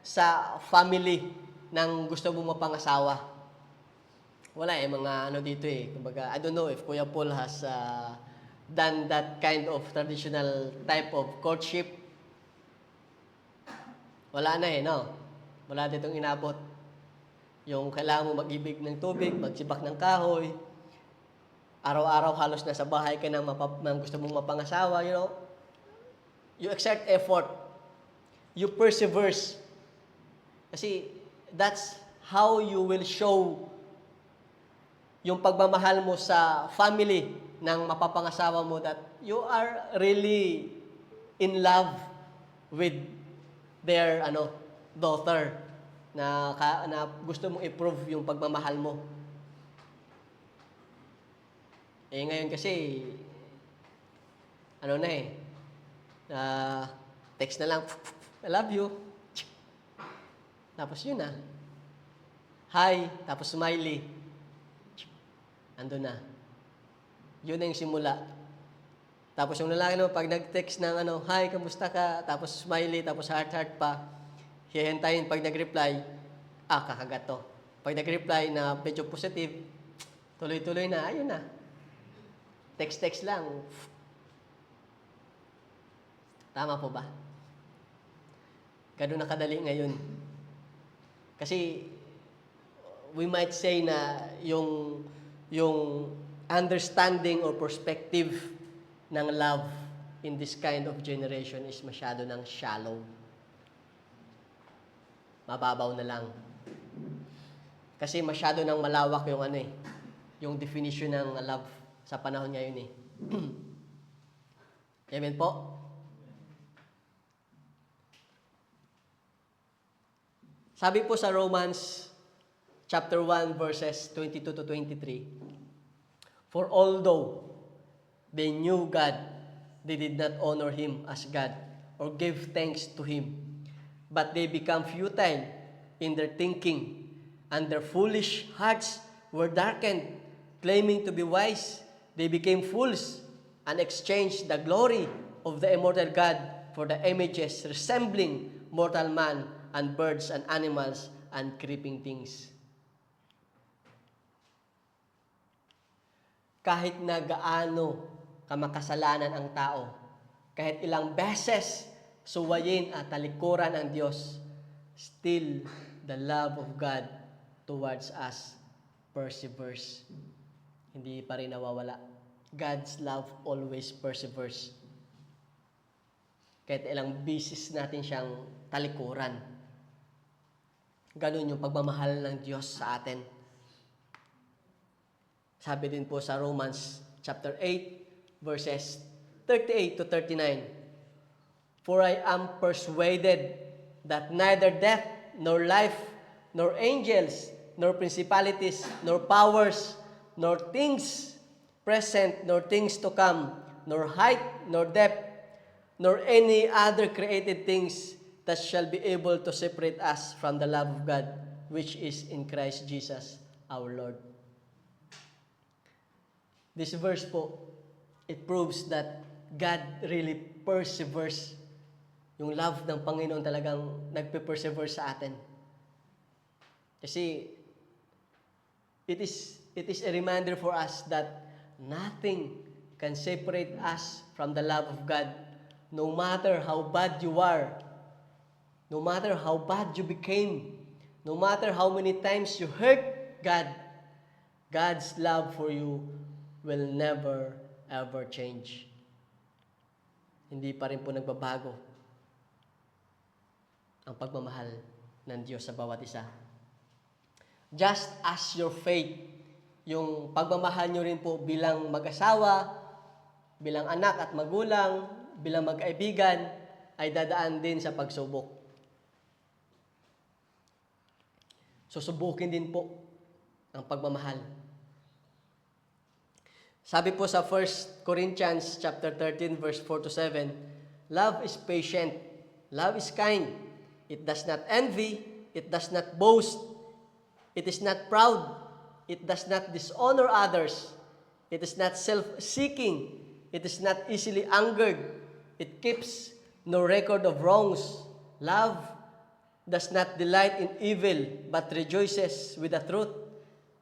sa family ng gusto mo mapangasawa. Wala mga dito Kumbaga, I don't know if Kuya Paul has than that kind of traditional type of courtship. Wala na no? Wala ditong inabot. Yung kailangan mo mag-ibig ng tubig, magsibak ng kahoy, araw-araw halos nasa bahay ka ng gusto mong mapangasawa, You exert effort. You persevere. Kasi that's how you will show yung pagmamahal mo sa family ng mapapangasawa mo that you are really in love with their daughter na gusto mong i-prove yung pagmamahal mo. Ngayon kasi text na lang, I love you. Tapos yun na. Hi, tapos smiley. Ando na. Yun na yung simula. Tapos yung lalaki naman, pag nag-text ng hi, kamusta ka? Tapos smiley, tapos heart pa. Hihintayin pag nag-reply, kakagat to. Pag nag-reply na medyo positive, tuloy-tuloy na, ayun na. Text lang. Tama po ba? Ganun na kadali ngayon. Kasi we might say na yung understanding or perspective ng love in this kind of generation is masyado ng shallow. Mababaw na lang. Kasi masyado ng malawak yung yung definition ng love sa panahon ngayon Amen po? Sabi po sa Romans chapter 1 verses 22 to 23, for although they knew God, they did not honor Him as God or give thanks to Him, but they become futile in their thinking, and their foolish hearts were darkened. Claiming to be wise, they became fools and exchanged the glory of the immortal God for the images resembling mortal man and birds and animals and creeping things. Kahit na gaano kamakasalanan ang tao, kahit ilang beses suwayin at talikuran ang Diyos, still the love of God towards us perseveres. Hindi pa rin nawawala. God's love always perseveres. Kahit ilang beses natin siyang talikuran. Ganun yung pagmamahal ng Diyos sa atin. Sabi din po sa Romans chapter 8 verses 38 to 39. For I am persuaded that neither death, nor life, nor angels, nor principalities, nor powers, nor things present, nor things to come, nor height, nor depth, nor any other created things that shall be able to separate us from the love of God, which is in Christ Jesus our Lord. This verse po, it proves that God really perseveres. Yung love ng Panginoon talagang nagpe-persevere sa atin. Kasi it is a reminder for us that nothing can separate us from the love of God. No matter how bad you are, no matter how bad you became, no matter how many times you hurt God, God's love for you will never ever change. Hindi pa rin po nagbabago ang pagmamahal ng Diyos sa bawat isa. Just as your faith, yung pagmamahal nyo rin po bilang mag-asawa, bilang anak at magulang, bilang magkaibigan, ay dadaan din sa pagsubok. Susubukin din po ang pagmamahal. Sabi po sa 1 Corinthians chapter 13 verse 4 to 7, love is patient, love is kind, it does not envy, it does not boast, it is not proud, it does not dishonor others, it is not self-seeking, it is not easily angered, it keeps no record of wrongs. Love does not delight in evil, but rejoices with the truth.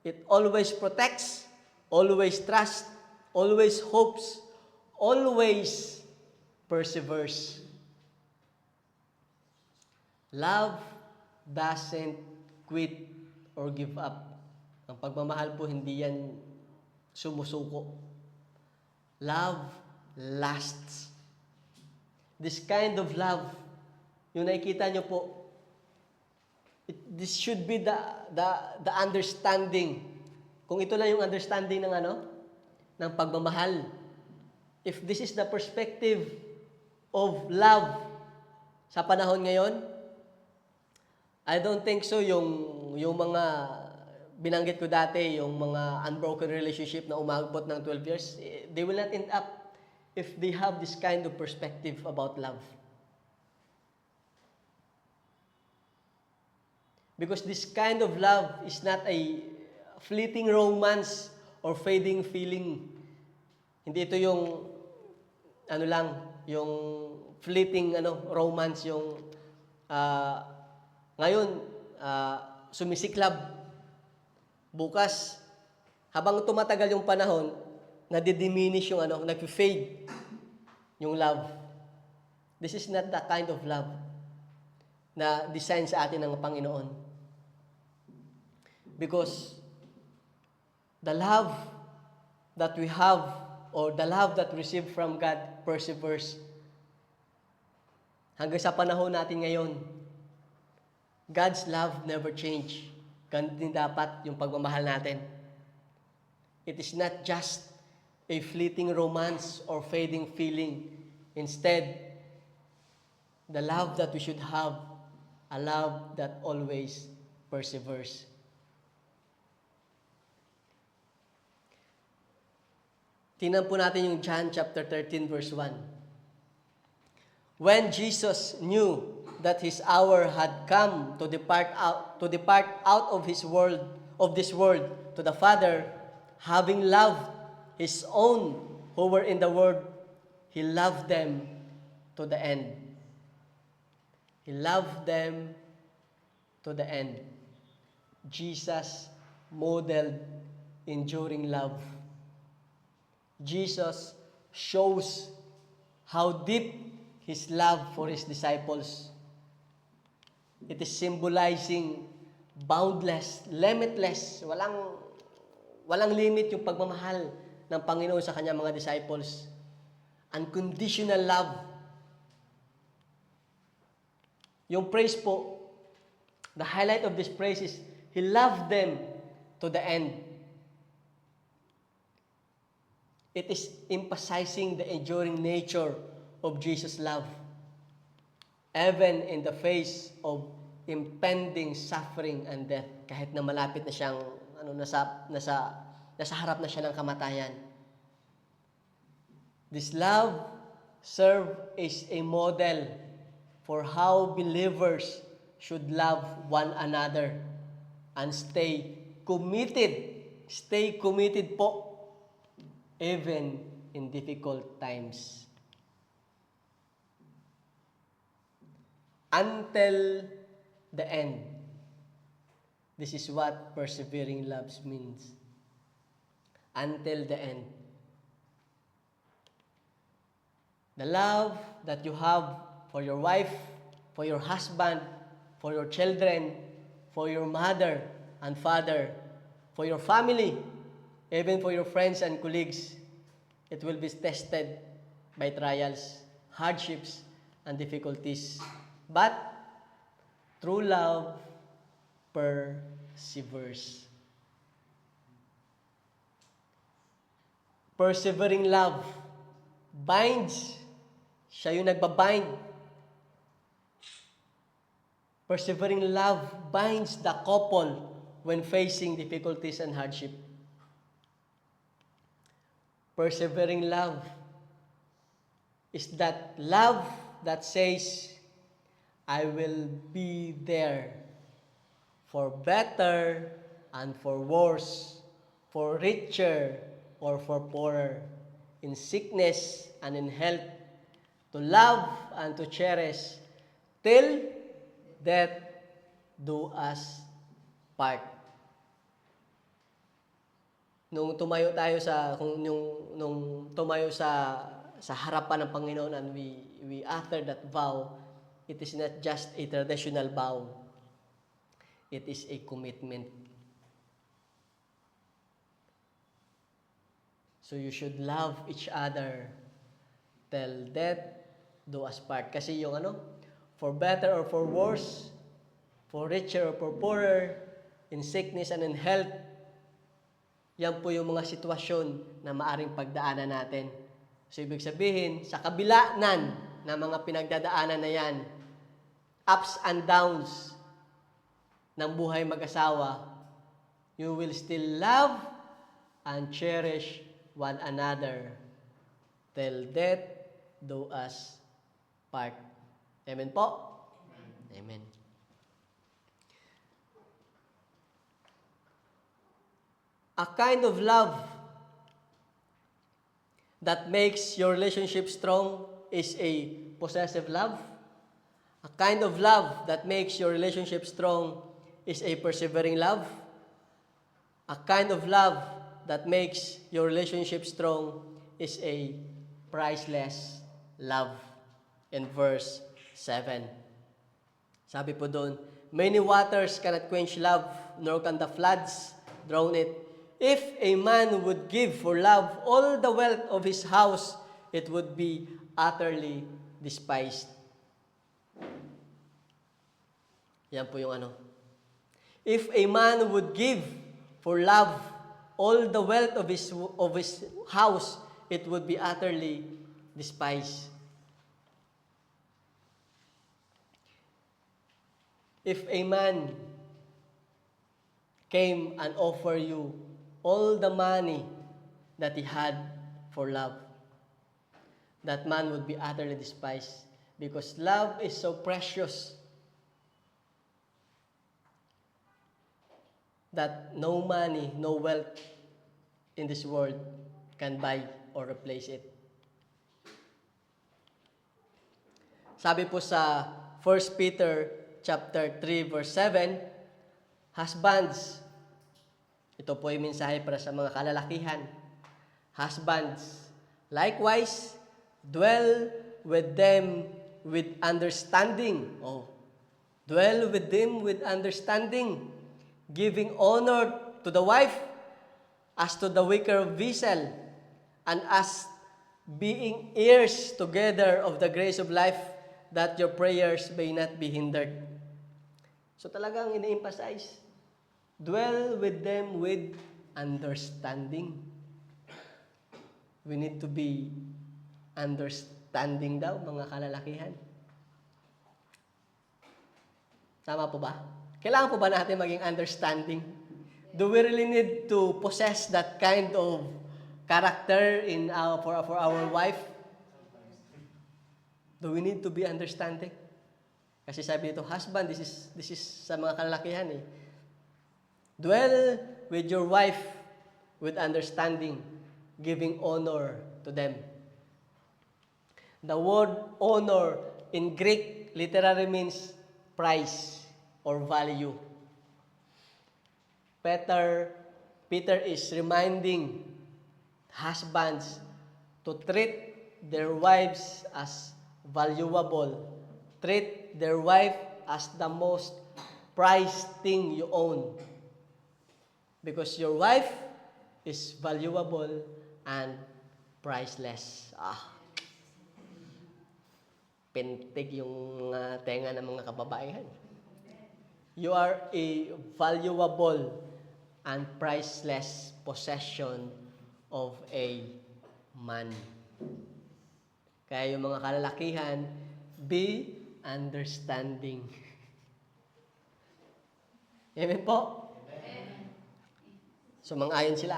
It always protects, always trusts, always hopes, always perseveres. Love doesn't quit or give up. Ang pagmamahal po, hindi yan sumusuko. Love lasts. This kind of love, yung nakikita nyo po, this should be the understanding. Kung ito lang yung understanding ng ng pagmamahal. If this is the perspective of love sa panahon ngayon, I don't think so yung mga binanggit ko dati, yung mga unbroken relationship na umabot ng 12 years, they will not end up if they have this kind of perspective about love. Because this kind of love is not a fleeting romance or fading feeling. Hindi ito yung yung fleeting romance, yung ngayon sumisiklab. Bukas habang tumatagal yung panahon, nadidiminish yung nag-fade yung love. This is not the kind of love na design sa atin ng Panginoon. Because the love that we have or the love that we receive from God perseveres. Hanggang sa panahon natin ngayon, God's love never change. Ganun din dapat yung pagmamahal natin. It is not just a fleeting romance or fading feeling. Instead, the love that we should have, a love that always perseveres. Tingnan po natin yung John chapter 13 verse 1. When Jesus knew that his hour had come to depart out of this world to the Father, having loved his own who were in the world, he loved them to the end. He loved them to the end. Jesus modeled enduring love. Jesus shows how deep his love for his disciples. It is symbolizing boundless, limitless, walang limit yung pagmamahal ng Panginoon sa kanyang mga disciples. Unconditional love. Yung praise po, the highlight of this praise is, He loved them to the end. It is emphasizing the enduring nature of Jesus' love. Even in the face of impending suffering and death, kahit na malapit na siyang nasa harap na siya ng kamatayan. This love serves as a model for how believers should love one another and stay committed po even in difficult times. Until the end. This is what persevering love means. Until the end. The love that you have for your wife, for your husband, for your children, for your mother and father, for your family, even for your friends and colleagues, it will be tested by trials, hardships, and difficulties. But true love perseveres. Persevering love binds. Siya yung nagbabind. Persevering love binds the couple when facing difficulties and hardship. Persevering love is that love that says, I will be there for better and for worse, for richer or for poorer, in sickness and in health, to love and to cherish till death do us part. Nung tumayo sa harapan ng Panginoon and we utter that vow, it is not just a traditional vow. It is a commitment. So you should love each other till death do us part. Kasi yung for better or for worse, for richer or for poorer, in sickness and in health, yan po yung mga sitwasyon na maaring pagdaanan natin. So ibig sabihin, sa kabilaan ng mga pinagdadaanan na yan, ups and downs ng buhay mag-asawa, you will still love and cherish one another till death do us part. Amen po? Amen. A kind of love that makes your relationship strong is a possessive love. A kind of love that makes your relationship strong is a persevering love. A kind of love that makes your relationship strong is a priceless love. In verse 7. Sabi po doon, many waters cannot quench love, nor can the floods drown it. If a man would give for love all the wealth of his house, it would be utterly despised. Yan po yung If a man would give for love all the wealth of his house, it would be utterly despised. If a man came and offered you all the money that he had for love, that man would be utterly despised, because love is so precious that no money, no wealth in this world can buy or replace it. Sabi po sa 1 Peter chapter 3 verse 7, husbands, ito po yung mensahe para sa mga kalalakihan. Husbands, likewise, dwell with them with understanding. Dwell with them with understanding, giving honor to the wife as to the weaker vessel, and as being heirs together of the grace of life, that your prayers may not be hindered. So talagang ina-emphasize, dwell with them with understanding. We need to be understanding daw, mga kalalakihan. Tama po ba? Kailangan po ba natin maging understanding? Do we really need to possess that kind of character for our wife? Do we need to be understanding? Kasi sabi dito, husband, this is sa mga kalalakihan Dwell with your wife with understanding, giving honor to them. The word honor in Greek literally means price or value. Peter is reminding husbands to treat their wives as valuable. Treat their wife as the most prized thing you own. Because your wife is valuable and priceless. Pintig yung tenga ng mga kababaihan. You are a valuable and priceless possession of a man. Kaya yung mga kalalakihan, be understanding. Amen po? Amen. Sumang-ayon sila.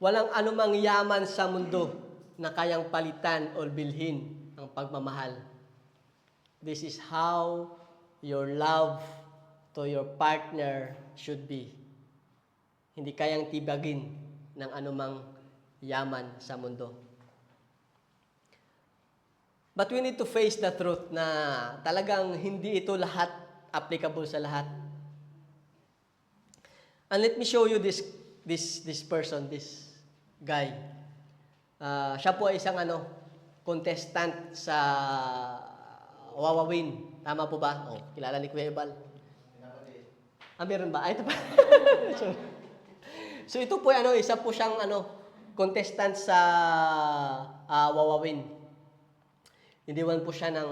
Walang anumang yaman sa mundo na kayang palitan o bilhin ang pagmamahal. This is how your love to your partner should be. Hindi kayang tibagin ng anumang yaman sa mundo. But we need to face the truth na talagang hindi ito lahat applicable sa lahat. And let me show you this person, this guy. Siya po ay isang contestant sa Wawawin. Tama po ba? Kilala ni Kuya Ebal. Meron ba? Ito pa. So ito po isa po siyang contestant sa Wawawin. Iniwan po siya ng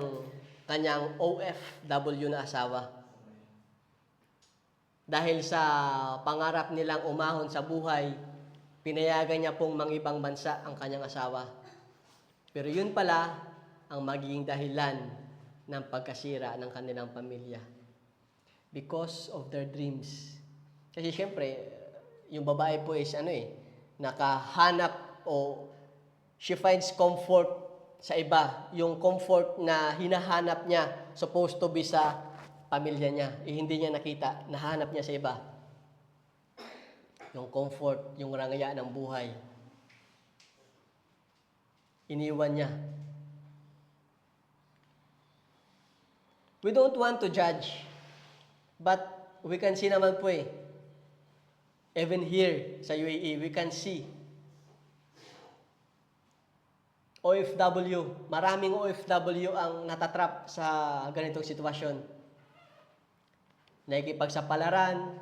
kanyang OFW na asawa. Dahil sa pangarap nilang umahon sa buhay, pinayagan niya pong mangibang bansa ang kanyang asawa. Pero yun pala ang magiging dahilan ng pagkasira ng kanilang pamilya. Because of their dreams. Kasi syempre, yung babae po is nakahanap o she finds comfort sa iba. Yung comfort na hinahanap niya, supposed to be sa pamilya niya. Hindi niya nakita, nahanap niya sa iba. Yung comfort, yung rangaya ng buhay. Iniwan niya. We don't want to judge. But we can see naman po even here sa UAE, we can see OFW, maraming OFW ang natatrap sa ganitong sitwasyon. Nakikipagsapalaran,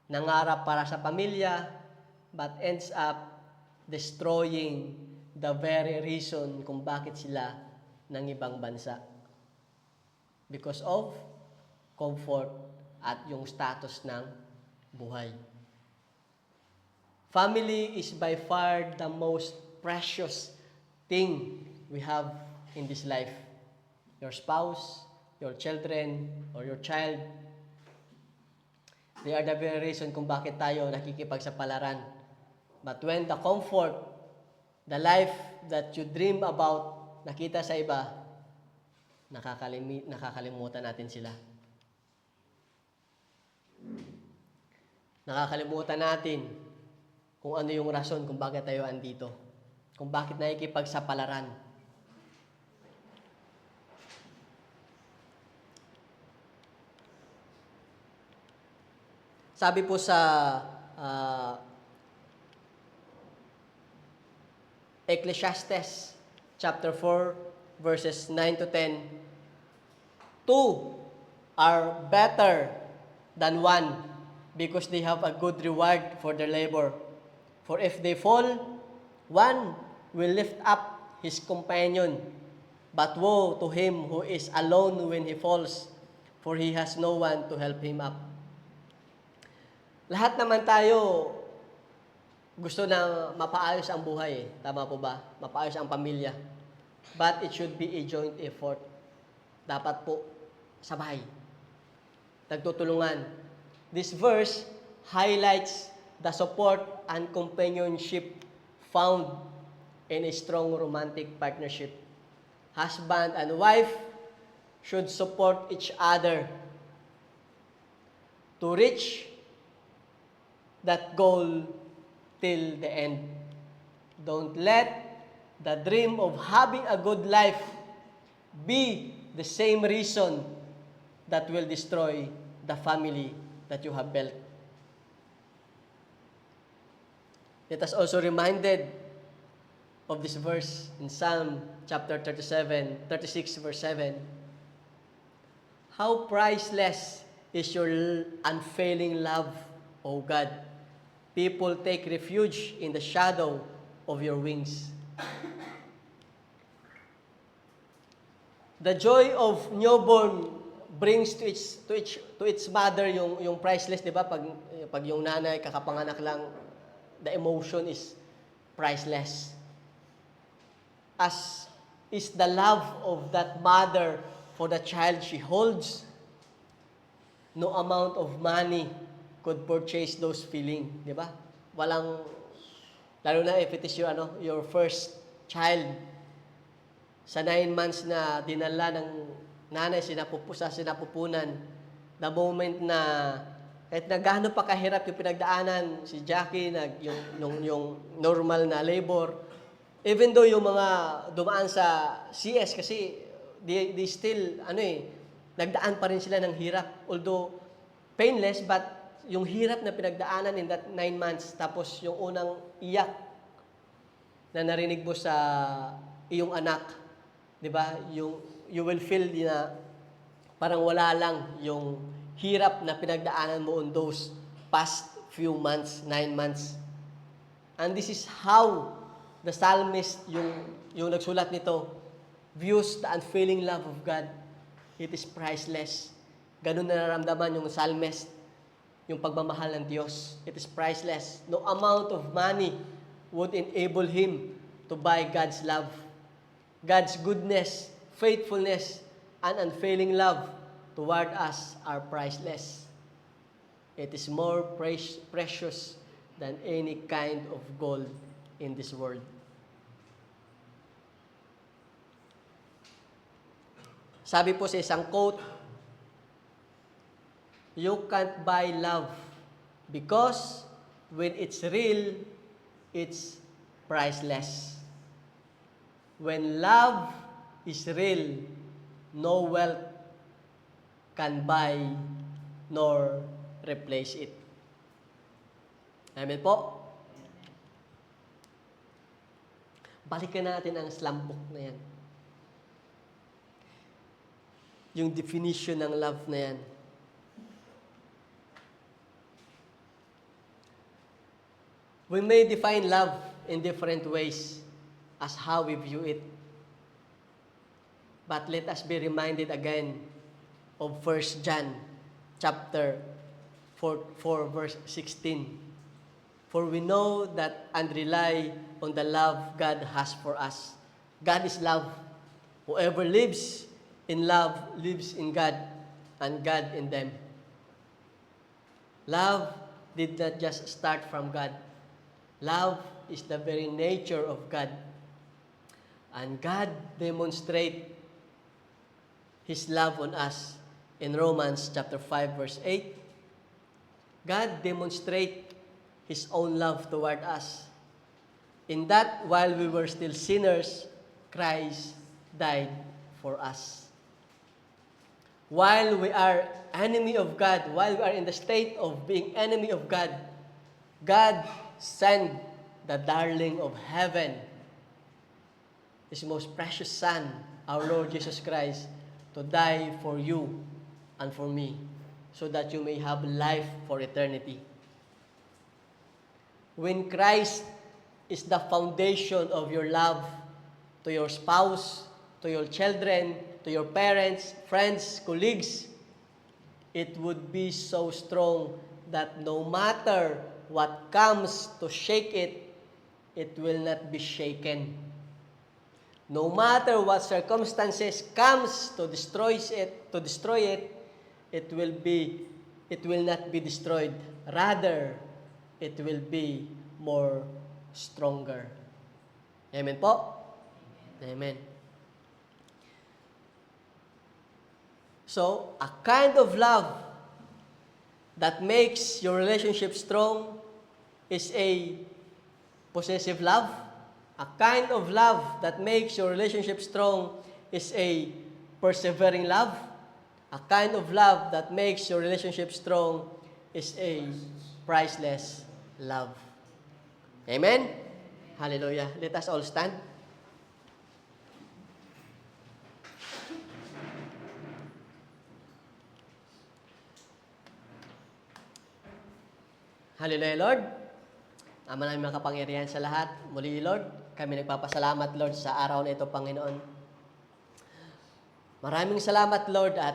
nangarap para sa pamilya, but ends up destroying the very reason kung bakit sila ng ibang bansa. Because of comfort at yung status ng buhay. Family is by far the most precious thing we have in this life. Your spouse, your children, or your child, they are the very reason kung bakit tayo nakikipagsapalaran. But when the comfort, the life that you dream about, nakita sa iba, nakakalimutan natin sila. Nakakalimutan natin kung ano yung rason kung bakit tayo andito. Kung bakit nakikipagsapalaran. Sabi po sa Ecclesiastes chapter 4 verses 9 to 10, two are better than one, because they have a good reward for their labor. For if they fall, one will lift up his companion. But woe to him who is alone when he falls, for he has no one to help him up. Lahat naman tayo gusto na mapaayos ang buhay. Tama po ba? Mapaayos ang pamilya. But it should be a joint effort. Dapat po sabay. Nagtutulungan. This verse highlights the support and companionship found in a strong romantic partnership. Husband and wife should support each other to reach that goal till the end. Don't let the dream of having a good life be the same reason that will destroy the family that you have built. Let us also reminded of this verse in Psalm chapter 36 verse 7. How priceless is your unfailing love, O God. People take refuge in the shadow of your wings. The joy of newborn brings to its mother yung priceless, 'di ba? Pag yung nanay kakapanganak lang, the emotion is priceless. As is the love of that mother for the child she holds. No amount of money could purchase those feeling, 'di ba? Walang, lalo na if it is your first child. Sa 9 months na dinala ng nanay sinapupunan, the moment na kahit na gaano pa kahirap yung pinagdaanan si Jackie yung normal na labor, even though yung mga dumaan sa CS kasi they still nagdaan pa rin sila ng hirap, although painless, but yung hirap na pinagdaanan in that 9 months, tapos yung unang iyak na narinig mo sa iyong anak, di ba? You will feel na parang wala lang yung hirap na pinagdaanan mo on those past few months, 9 months. And this is how the psalmist, yung nagsulat nito, views the unfailing love of God. It is priceless. Ganun na nararamdaman yung psalmist, yung pagmamahal ng Diyos. It is priceless. No amount of money would enable him to buy God's love. God's goodness, faithfulness, and unfailing love toward us are priceless. It is more precious than any kind of gold in this world. Sabi po sa isang quote, you can't buy love because when it's real, it's priceless. When love is real, no wealth can buy nor replace it. Amen po? Balikan natin ang slum book na yan. Yung definition ng love na yan. We may define love in different ways as how we view it. But let us be reminded again of 1 John chapter 4 verse 16. For we know that and rely on the love God has for us. God is love. Whoever lives in love lives in God and God in them. Love did not just start from God. Love is the very nature of God. And God demonstrates His love on us in Romans chapter 5 verse 8. God demonstrates His own love toward us. In that, while we were still sinners, Christ died for us. While we are enemy of God, while we are in the state of being enemy of God, God sent the darling of heaven, His most precious Son, our Lord Jesus Christ, to die for you and for me, so that you may have life for eternity. When Christ is the foundation of your love to your spouse, to your children, to your parents, friends, colleagues, it would be so strong that no matter what comes to shake it, it will not be shaken. No matter what circumstances comes to destroy it, it will not be destroyed. Rather, it will be more stronger. Amen po? Amen. So, a kind of love that makes your relationship strong is a possessive love. A kind of love that makes your relationship strong is a persevering love. A kind of love that makes your relationship strong is a priceless love. Amen? Hallelujah. Let us all stand. Hallelujah, Lord. Ama namin makapangyarihan sa lahat. Muli, Lord, kami nagpapasalamat, Lord, sa araw na ito, Panginoon. Maraming salamat, Lord, at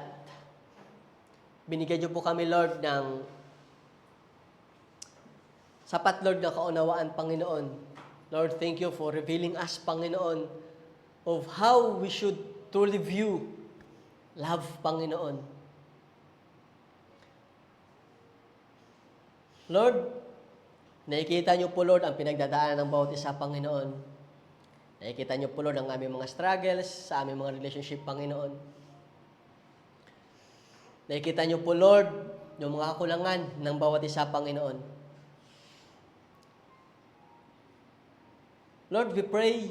binigyan niyo po kami, Lord, ng sapat, Lord, na kaunawaan, Panginoon. Lord, thank you for revealing us, Panginoon, of how we should truly view love, Panginoon. Lord, nakikita niyo po, Lord, ang pinagdadaanan ng bawat isa, Panginoon. Nakikita niyo po, Lord, ang aming mga struggles sa aming mga relationship, Panginoon. Nakikita niyo po, Lord, yung mga kakulangan ng bawat isa, Panginoon. Lord, we pray.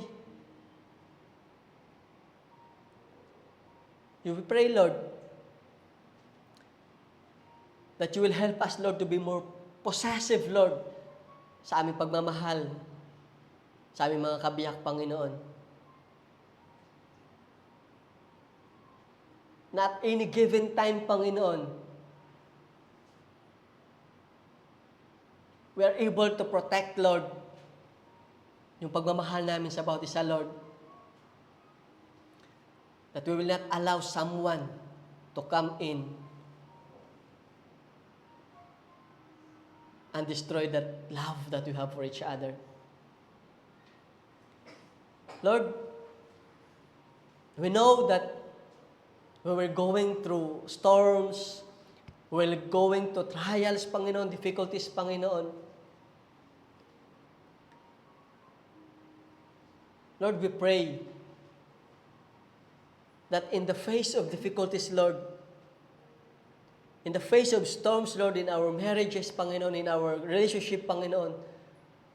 We pray, Lord, that you will help us, Lord, to be more possessive, Lord, sa aming pagmamahal, sa aming mga kabiyak, Panginoon. Not any given time, Panginoon, we are able to protect, Lord, yung pagmamahal namin sa bawat isa, Lord. That we will not allow someone to come in and destroy that love that we have for each other. Lord, we know that when we're going through storms, we're going to trials, Panginoon, difficulties, Panginoon. Lord, we pray that in the face of difficulties, Lord, in the face of storms, Lord, in our marriages, Panginoon, in our relationship, Panginoon,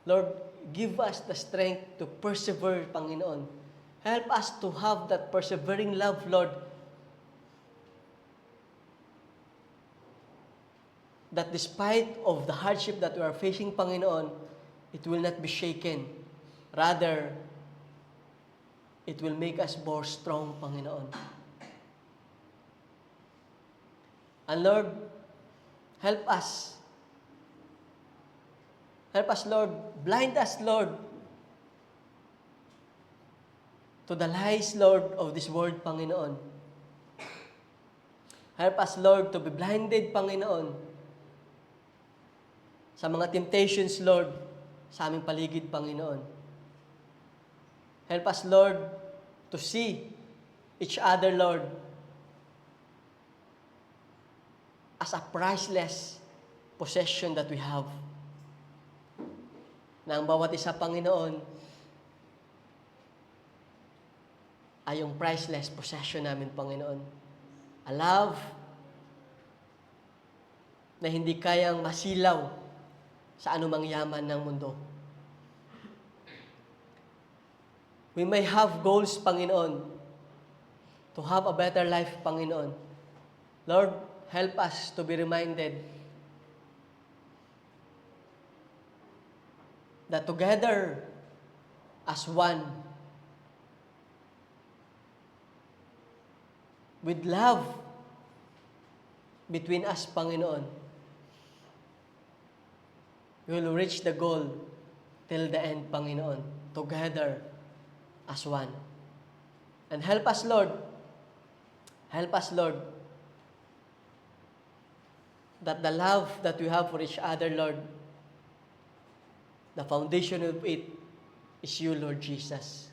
Lord, give us the strength to persevere, Panginoon. Help us to have that persevering love, Lord, that despite of the hardship that we are facing, Panginoon, it will not be shaken. Rather, it will make us more strong, Panginoon. And Lord, help us. Help us, Lord. Blind us, Lord, to the lies, Lord, of this world, Panginoon. Help us, Lord, to be blinded, Panginoon, sa mga temptations, Lord, sa aming paligid, Panginoon. Help us, Lord, to see each other, Lord, as a priceless possession that we have. Na ang bawat isa, Panginoon, ay yung priceless possession namin, Panginoon. A love na hindi kayang masilaw sa anumang yaman ng mundo. We may have goals, Panginoon, to have a better life, Panginoon. Lord, help us to be reminded that together as one, with love between us, Panginoon, we will reach the goal till the end, Panginoon, together as one. And help us, Lord, that the love that we have for each other, Lord, the foundation of it is you, Lord Jesus.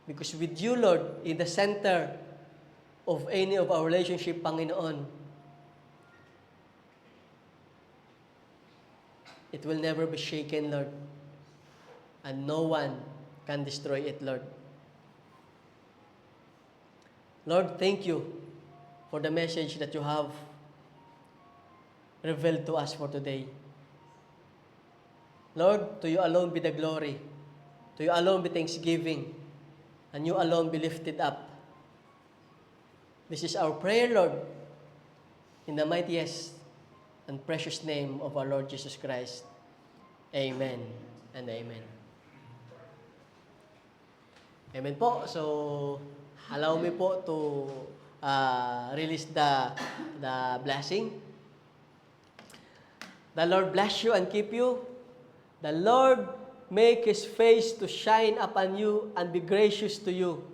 Because with you, Lord, in the center of any of our relationship, Panginoon, it will never be shaken, Lord. And no one can destroy it, Lord. Lord, thank you for the message that you have revealed to us for today. Lord, to you alone be the glory. To you alone be thanksgiving. And you alone be lifted up. This is our prayer, Lord, in the mightiest and precious name of our Lord Jesus Christ. Amen and amen. Amen po. So, allow me po to release the blessing. The Lord bless you and keep you. The Lord make His face to shine upon you and be gracious to you.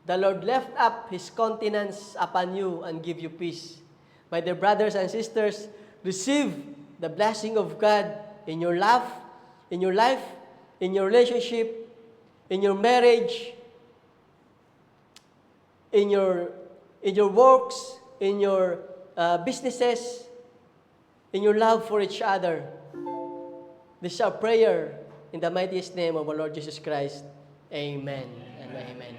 The Lord lift up His countenance upon you and give you peace. My dear brothers and sisters, receive the blessing of God in your life, in your relationship, in your marriage, in your works, in your businesses, in your love for each other. This is our prayer in the mightiest name of our Lord Jesus Christ. Amen and amen.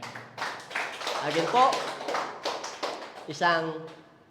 Again po, isang